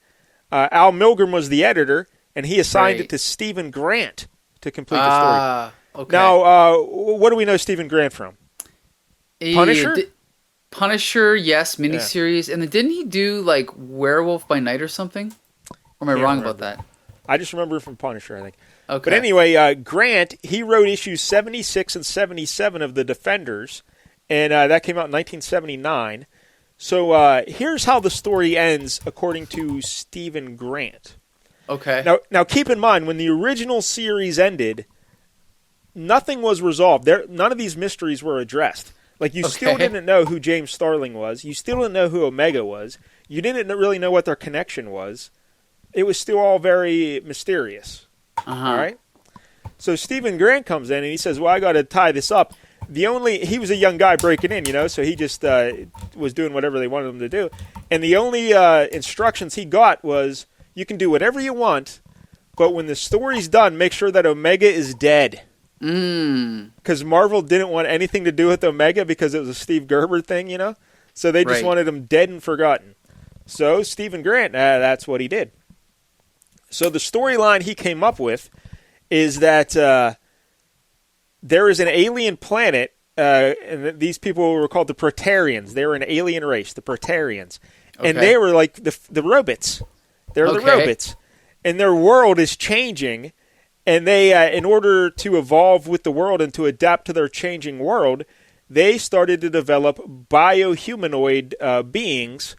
Al Milgrom was the editor, and he assigned it to Stephen Grant to complete the story. Okay. Now, what do we know Stephen Grant from? Punisher? Punisher, yes, miniseries, and then didn't he do like Werewolf by Night or something? Or am I wrong about that? I just remember from Punisher, I think. Okay. But anyway, Grant, he wrote issues 76 and 77 of The Defenders, and that came out in 1979. So here's how the story ends, according to Stephen Grant. Okay. Now keep in mind, when the original series ended, nothing was resolved. None of these mysteries were addressed. Like, you still didn't know who James Starling was. You still didn't know who Omega was. You didn't really know what their connection was. It was still all very mysterious. All right? So Stephen Grant comes in and he says, "Well, I got to tie this up." He was a young guy breaking in, so he just was doing whatever they wanted him to do. And the only instructions he got was, you can do whatever you want, but when the story's done, make sure that Omega is dead. Because Marvel didn't want anything to do with Omega because it was a Steve Gerber thing, So they just wanted him dead and forgotten. So Stephen Grant, that's what he did. So the storyline he came up with is that there is an alien planet, and these people were called the Praetorians. They were an alien race, the Praetorians. Okay. And they were like the robots. They're the robots. And their world is changing, and they, in order to evolve with the world and to adapt to their changing world, they started to develop biohumanoid beings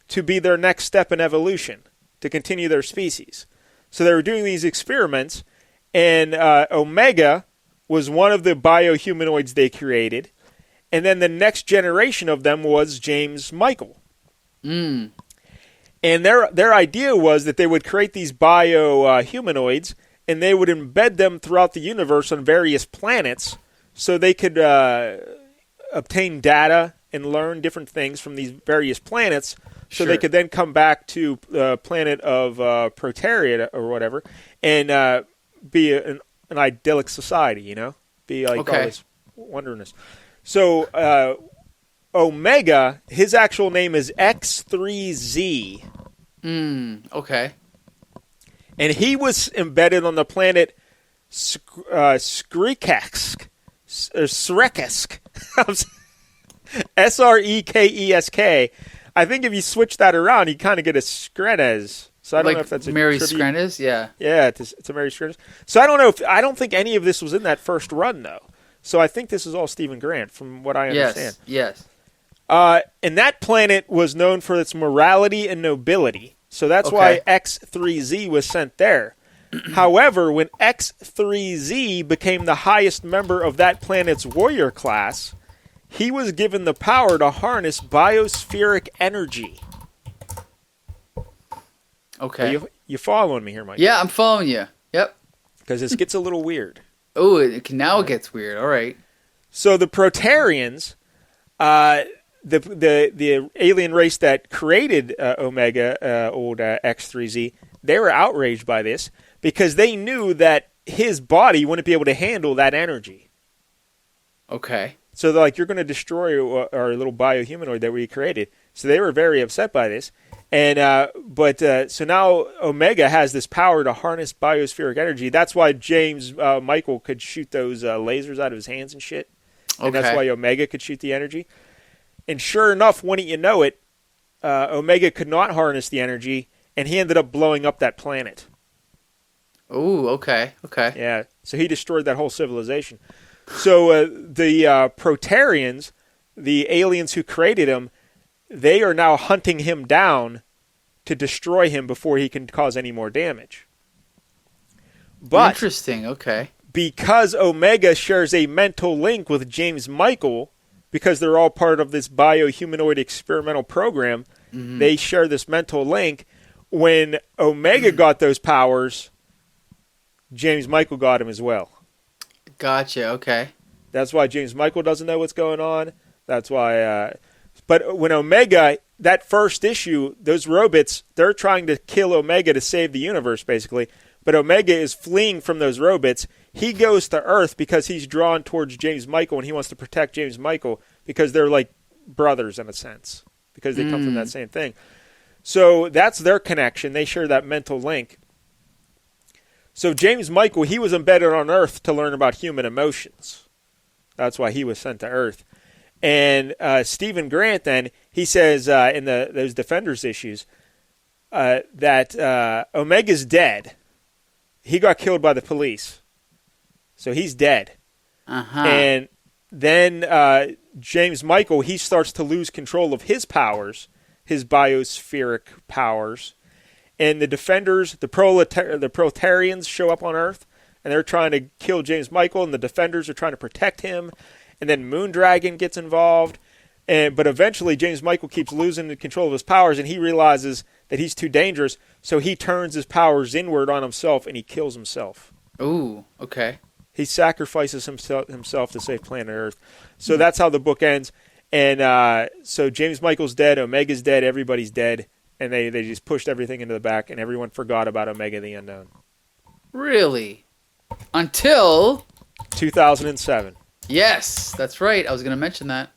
to be their next step in evolution, to continue their species. So they were doing these experiments, and Omega was one of the biohumanoids they created, and then the next generation of them was James Michael. And their idea was that they would create these biohumanoids, and they would embed them throughout the universe on various planets so they could obtain data and learn different things from these various planets, so they could then come back to the planet of Proteria or whatever, and be an idyllic society, Be like all this wonderness. So Omega, his actual name is X3Z. Okay. And he was embedded on the planet Skrekesk. Srekesk. Srekesk. I think if you switch that around, you kind of get a Skrenes. So I don't know if that's a Mary tribute. Skrenes, yeah. Yeah, it's a Mary Skrenes. So I don't know I don't think any of this was in that first run though. So I think this is all Stephen Grant, from what I understand. Yes. And that planet was known for its morality and nobility. So that's why X3Z was sent there. However, when X3Z became the highest member of that planet's warrior class, he was given the power to harness biospheric energy. Okay. You following me here, Mike? Yeah, I'm following you. Yep. Because this gets a little weird. Oh, it gets weird. All right. So the Protarians, the alien race that created Omega, old X3Z, they were outraged by this because they knew that his body wouldn't be able to handle that energy. Okay. So they're like, you're going to destroy our little biohumanoid that we created. So they were very upset by this. And so now Omega has this power to harness biospheric energy. That's why James Michael could shoot those lasers out of his hands and shit. And that's why Omega could shoot the energy. And sure enough, wouldn't you know it, Omega could not harness the energy, and he ended up blowing up that planet. Oh, okay. Yeah, so he destroyed that whole civilization. So the Protarians, the aliens who created him, they are now hunting him down to destroy him before he can cause any more damage. But interesting, okay. Because Omega shares a mental link with James Michael, because they're all part of this biohumanoid experimental program, they share this mental link. When Omega got those powers, James Michael got him as well. Gotcha, okay. That's why James Michael doesn't know what's going on. That's why... But when Omega, that first issue, those robots, they're trying to kill Omega to save the universe, basically. But Omega is fleeing from those robots. He goes to Earth because he's drawn towards James Michael, and he wants to protect James Michael because they're like brothers in a sense, because they come from that same thing. So that's their connection. They share that mental link. So James Michael, he was embedded on Earth to learn about human emotions. That's why he was sent to Earth. And Stephen Grant, then, he says in those Defenders issues that Omega's dead. He got killed by the police. So he's dead. And then James Michael, he starts to lose control of his powers, his biospheric powers. And the Defenders, the Protarians show up on Earth, and they're trying to kill James Michael, and the Defenders are trying to protect him. And then Moondragon gets involved. But eventually James Michael keeps losing control of his powers, and he realizes that he's too dangerous, so he turns his powers inward on himself, and he kills himself. Ooh, okay. He sacrifices himself to save planet Earth. So that's how the book ends. And so James Michael's dead, Omega's dead, everybody's dead, and they just pushed everything into the back, and everyone forgot about Omega the Unknown. Really? Until 2007. Yes, that's right. I was going to mention that.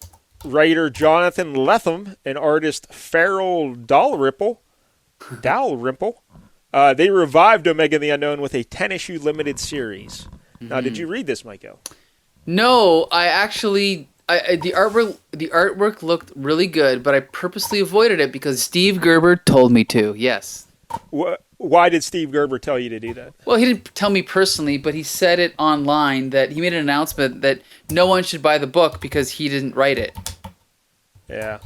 Writer Jonathan Lethem and artist Farrell Dalrymple, they revived Omega the Unknown with a 10-issue limited series. Now, did you read this, Michael? No, I actually... the artwork looked really good, but I purposely avoided it because Steve Gerber told me to, yes. Why did Steve Gerber tell you to do that? Well, he didn't tell me personally, but he said it online that he made an announcement that no one should buy the book because he didn't write it. Yeah.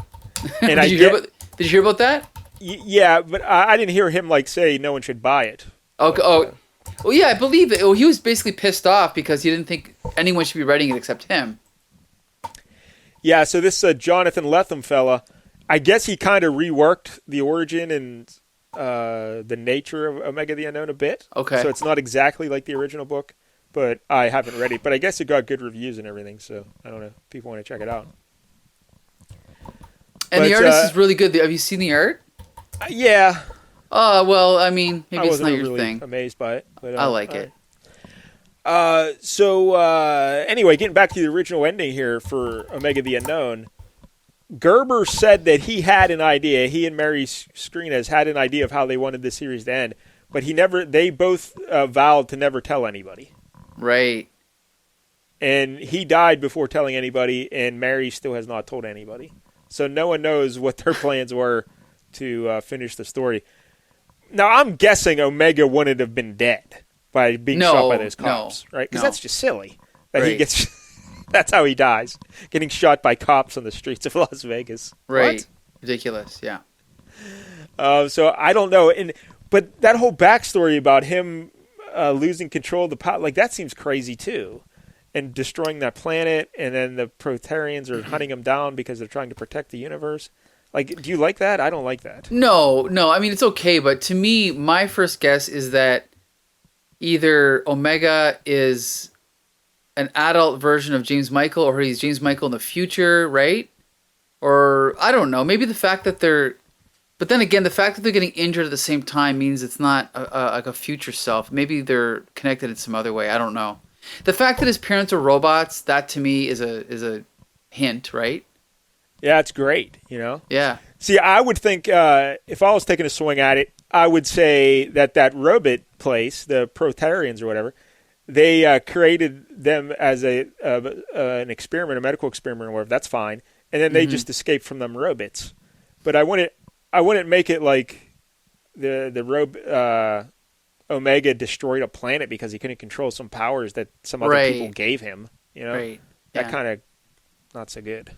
And did you hear about that? Yeah, but I didn't hear him say no one should buy it. Okay. Oh, yeah, I believe it. He was basically pissed off because he didn't think anyone should be writing it except him. Yeah, so this Jonathan Lethem fella, I guess he kind of reworked the origin and the nature of Omega the Unknown a bit. Okay. So it's not exactly like the original book, but I haven't read it. But I guess it got good reviews and everything, so I don't know if people want to check it out. And the artist is really good. Have you seen the art? Yeah. Well, I mean, maybe it's not your really thing. Amazed by it. But, I like it. Anyway, getting back to the original ending here for Omega the Unknown, Gerber said that he had an idea. He and Mary Skrenes had an idea of how they wanted this series to end, but they both vowed to never tell anybody. Right. And he died before telling anybody, and Mary still has not told anybody. So no one knows what their plans were to finish the story. Now, I'm guessing Omega wouldn't have been dead by being shot by those cops, right? Because that's just silly that he gets... That's how he dies, getting shot by cops on the streets of Las Vegas. Right. What? Ridiculous, yeah. So I don't know. But that whole backstory about him losing control of the pot, like, that seems crazy, too. And destroying that planet, and then the Protarians are hunting him down because they're trying to protect the universe. Like, do you like that? I don't like that. No. I mean, it's okay, but to me, my first guess is that either Omega is an adult version of James Michael, or he's James Michael in the future, right? Or, I don't know, maybe the fact that they're... But then again, the fact that they're getting injured at the same time means it's not like a future self. Maybe they're connected in some other way. I don't know. The fact that his parents are robots, that to me is a hint, right? Yeah, it's great, you know? Yeah. See, I would think if I was taking a swing at it, I would say that robot place, the Protarians or whatever, they created them as an experiment, a medical experiment or whatever. That's fine. And then they just escaped from them robots. But I wouldn't make it like Omega destroyed a planet because he couldn't control some powers that some other people gave him. You know, right. That kind of not so good.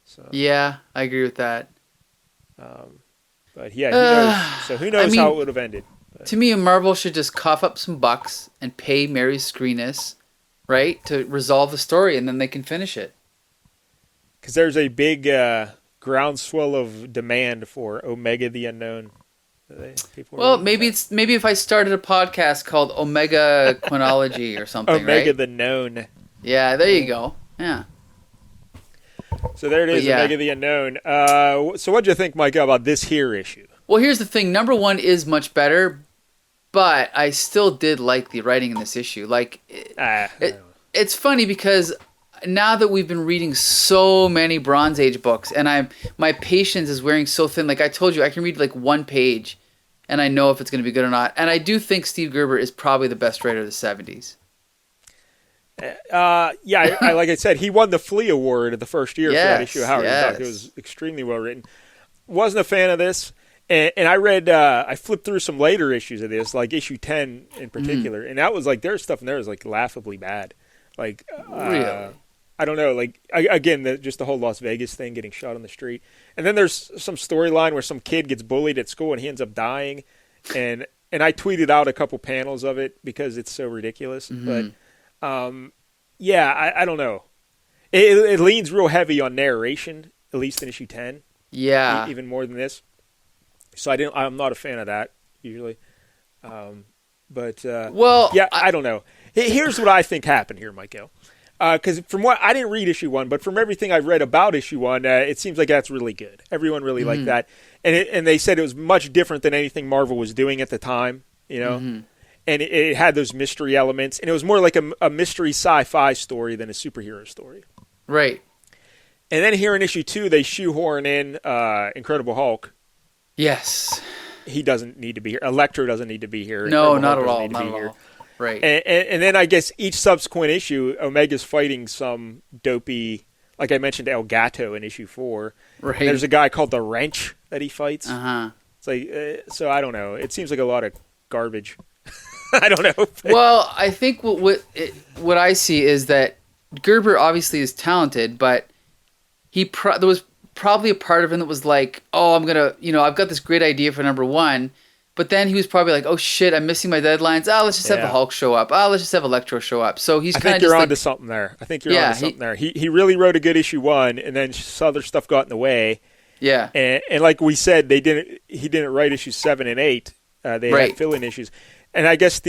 So yeah, I agree with that. But yeah, who knows? So who knows how it would have ended? But. To me, Marvel should just cough up some bucks and pay Mary Skrenes, right, to resolve the story, and then they can finish it. Because there's a big groundswell of demand for Omega the Unknown. Maybe if I started a podcast called Omega Chronology or something, Omega right? the Known. Yeah, there you go. Yeah. So there it is, Omega the Unknown. So what do you think, Mike, about this here issue? Well, here's the thing. Number one is much better, but I still did like the writing in this issue. Like, it's funny because now that we've been reading so many Bronze Age books, and my patience is wearing so thin. Like I told you, I can read like one page, and I know if it's going to be good or not. And I do think Steve Gerber is probably the best writer of the 70s. Like I said, he won the FLEA award the first year for that issue of Howard the Duck. It was extremely well written. Wasn't a fan of this, and I flipped through some later issues of this, like issue 10 in particular, and that was like there's stuff in there was like laughably bad. Like really. I don't know, like, again, just the whole Las Vegas thing, getting shot on the street. And then there's some storyline where some kid gets bullied at school and he ends up dying. And I tweeted out a couple panels of it because it's so ridiculous. But, I don't know. It leans real heavy on narration, at least in issue 10. Yeah. Even more than this. So I'm not a fan of that, usually. I don't know. Here's what I think happened here, Michael. Because from what I didn't read issue 1, but from everything I've read about issue 1, it seems like that's really good. Everyone really liked that, and they said it was much different than anything Marvel was doing at the time, you know. And it had those mystery elements, and it was more like a mystery sci-fi story than a superhero story. Right. And then here in issue 2, they shoehorn in Incredible Hulk. Yes. He doesn't need to be here. Electro doesn't need to be here. No, not at all. Not at all. Right. And then I guess each subsequent issue, Omega's fighting some dopey, like I mentioned, El Gato in issue 4. Right. And there's a guy called the Wrench that he fights. It's like, so I don't know. It seems like a lot of garbage. I don't know. Well, I think what I see is that Gerber obviously is talented, but there was probably a part of him that was like, oh, I'm going to, I've got this great idea for number 1. But then he was probably like, oh, shit, I'm missing my deadlines. Oh, let's just have the Hulk show up. Oh, let's just have Electro show up. So he's kind of just onto something there. I think you're onto something there. He really wrote a good issue 1, and then some other stuff got in the way. Yeah. And like we said, he didn't write issues 7 and 8. They had fill-in issues. And I guess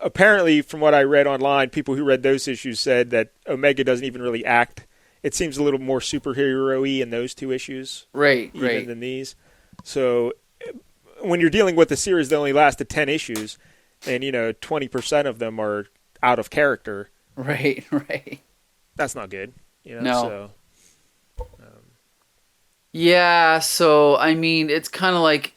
apparently from what I read online, people who read those issues said that Omega doesn't even really act. It seems a little more superhero-y in those 2 issues. Right. Than these. So when you're dealing with a series that only lasted 10 issues and, 20% of them are out of character. Right. That's not good. No. Yeah, so, I mean, it's kind of like...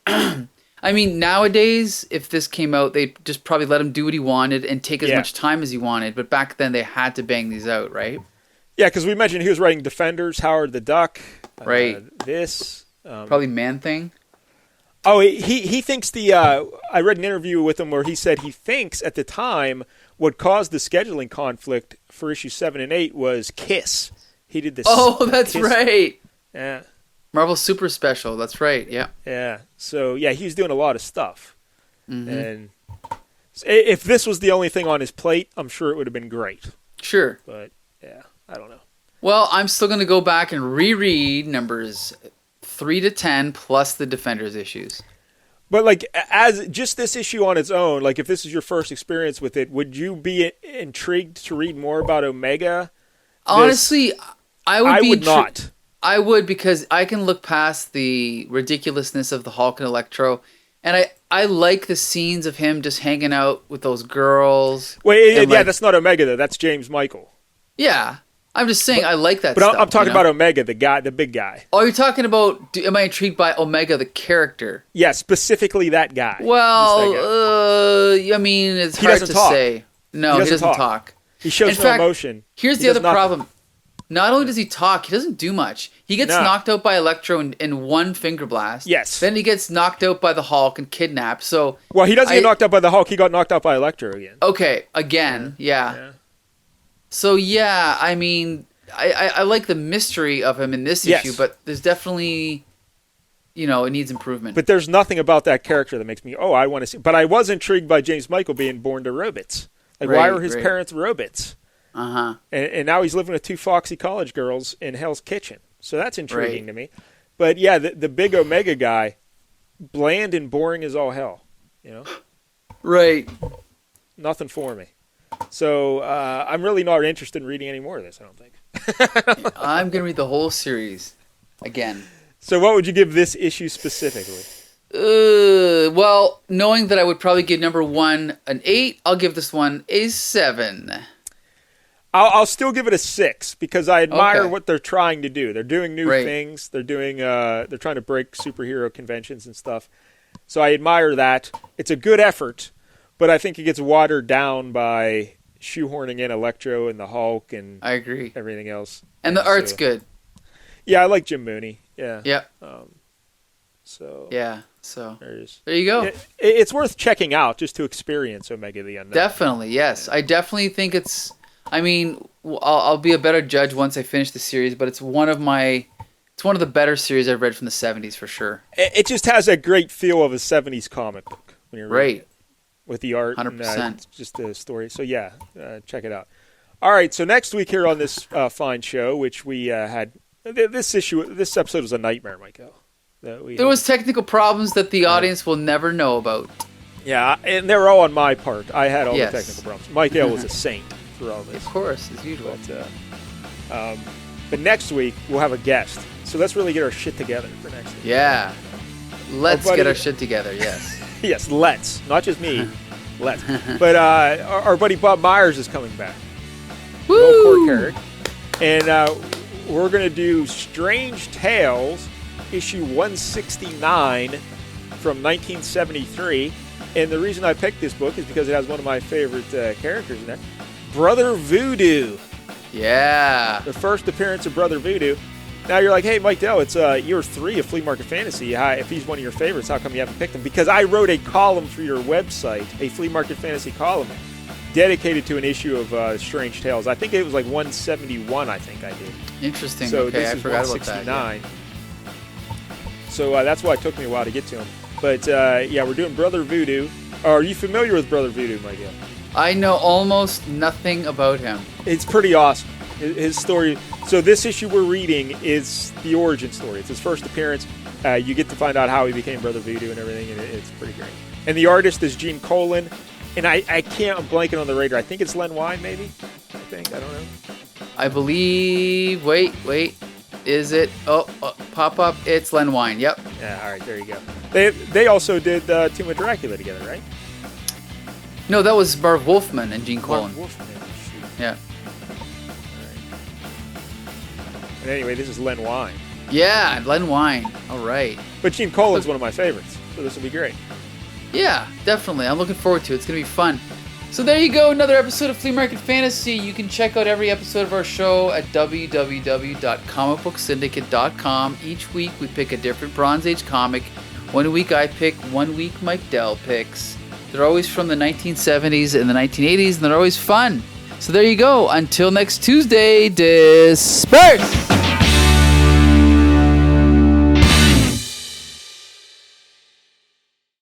I mean, nowadays, if this came out, they'd just probably let him do what he wanted and take as much time as he wanted. But back then, they had to bang these out, right? Yeah, because we mentioned he was writing Defenders, Howard the Duck. Right. This. Probably Man-Thing. Oh, he thinks I read an interview with him where he said he thinks at the time what caused the scheduling conflict for issue 7 and 8 was Kiss. He did this. Oh, that's Kiss. right. Yeah. Marvel Super Special. That's right. Yeah. Yeah. So, yeah, he was doing a lot of stuff. Mm-hmm. And if this was the only thing on his plate, I'm sure it would have been great. Sure. But, yeah, I don't know. Well, I'm still going to go back and reread numbers 3 to 10 plus the Defenders issues. But, like, as just this issue on its own, like, if this is your first experience with it, would you be intrigued to read more about Omega? Honestly, I would not. I would, because I can look past the ridiculousness of the Hulk and Electro, and I like the scenes of him just hanging out with those girls. Wait, yeah, that's not Omega, though. That's James Michael. Yeah. I'm just saying I like that but stuff. I'm talking about Omega, the big guy. Oh, you're talking about, am I intrigued by Omega, the character? Yeah, specifically that guy. Well, I mean, it's hard to say. No, he doesn't talk. He shows no emotion. Here's the other problem. Not only does he talk, he doesn't do much. He gets knocked out by Electro in one finger blast. Yes. Then he gets knocked out by the Hulk and kidnapped. So well, he doesn't get knocked out by the Hulk. He got knocked out by Electro again. Okay, again, yeah. So yeah, I mean, I like the mystery of him in this issue, but there's definitely, it needs improvement. But there's nothing about that character that makes me, I want to see. But I was intrigued by James Michael being born to robots. Like, why are his parents robots? Uh-huh. And now he's living with 2 foxy college girls in Hell's Kitchen. So that's intriguing to me. But yeah, the big Omega guy, bland and boring as all hell. Right. Nothing for me. So I'm really not interested in reading any more of this, I don't think. I'm going to read the whole series again. So what would you give this issue specifically? Well, knowing that I would probably give number 1 an 8, I'll give this one a 7. I'll still give it a 6 because I admire what they're trying to do. They're doing new things. They're doing they're trying to break superhero conventions and stuff. So I admire that. It's a good effort, but I think it gets watered down by shoehorning in Electro and the Hulk and I agree. Everything else. And the art's good. Yeah, I like Jim Mooney. Yeah. Yeah. So there you go. It's worth checking out just to experience Omega the Unknown. Definitely, yes. I definitely think it's. I mean, I'll be a better judge once I finish the series, but it's one of the better series I've read from the 70s for sure. It just has a great feel of a 70s comic book when you're reading it. With the art 100%. And just the story. So yeah, check it out. All right, so next week here on this fine show, which we had this episode was a nightmare, Michael. There was technical problems that the audience will never know about. Yeah, and they were all on my part. I had all the technical problems. Michael was a saint through all this. Of course, as usual. But next week, we'll have a guest. So let's really get our shit together for next week. Yeah. Let's get our shit together, yes. Yes, let's. Not just me. Let's. But our buddy Bob Myers is coming back. Woo! No and we're going to do Strange Tales, issue 169 from 1973. And the reason I picked this book is because it has one of my favorite characters in there. Brother Voodoo. Yeah. The first appearance of Brother Voodoo. Now you're like, hey, Mike Dell, it's year 3 of Flea Market Fantasy. If he's one of your favorites, how come you haven't picked him? Because I wrote a column for your website, a Flea Market Fantasy column, dedicated to an issue of Strange Tales. I think it was like 171, I think I did. Interesting. So okay, this I is forgot 169. about that. Yeah. So that's why it took me a while to get to him. But yeah, we're doing Brother Voodoo. Are you familiar with Brother Voodoo, Mike Dell? I know almost nothing about him. It's pretty awesome. His story. So this issue we're reading is the origin story. It's his first appearance. You get to find out how he became Brother Voodoo and everything, and it's pretty great. And the artist is Gene Colan, and I'm blanking on the writer. I think it's Len Wein, maybe. I don't know. I believe. Wait. Is it? Pop up. It's Len Wein. Yep. Yeah. All right. There you go. They also did Tomb of Dracula together, right? No, that was Marv Wolfman and Gene Colan. Wolfman. Yeah. And anyway, this is Len Wein. Yeah, Len Wein. All right. But Gene Colan's one of my favorites. so this will be great. Yeah, definitely. I'm looking forward to it. It's going to be fun. So there you go, another episode of Flea Market Fantasy. You can check out every episode of our show at www.comicbooksyndicate.com. Each week we pick a different Bronze Age comic. 1 week I pick, 1 week Mike Dell picks. They're always from the 1970s and the 1980s, and they're always fun. So there you go. Until next Tuesday, disperse!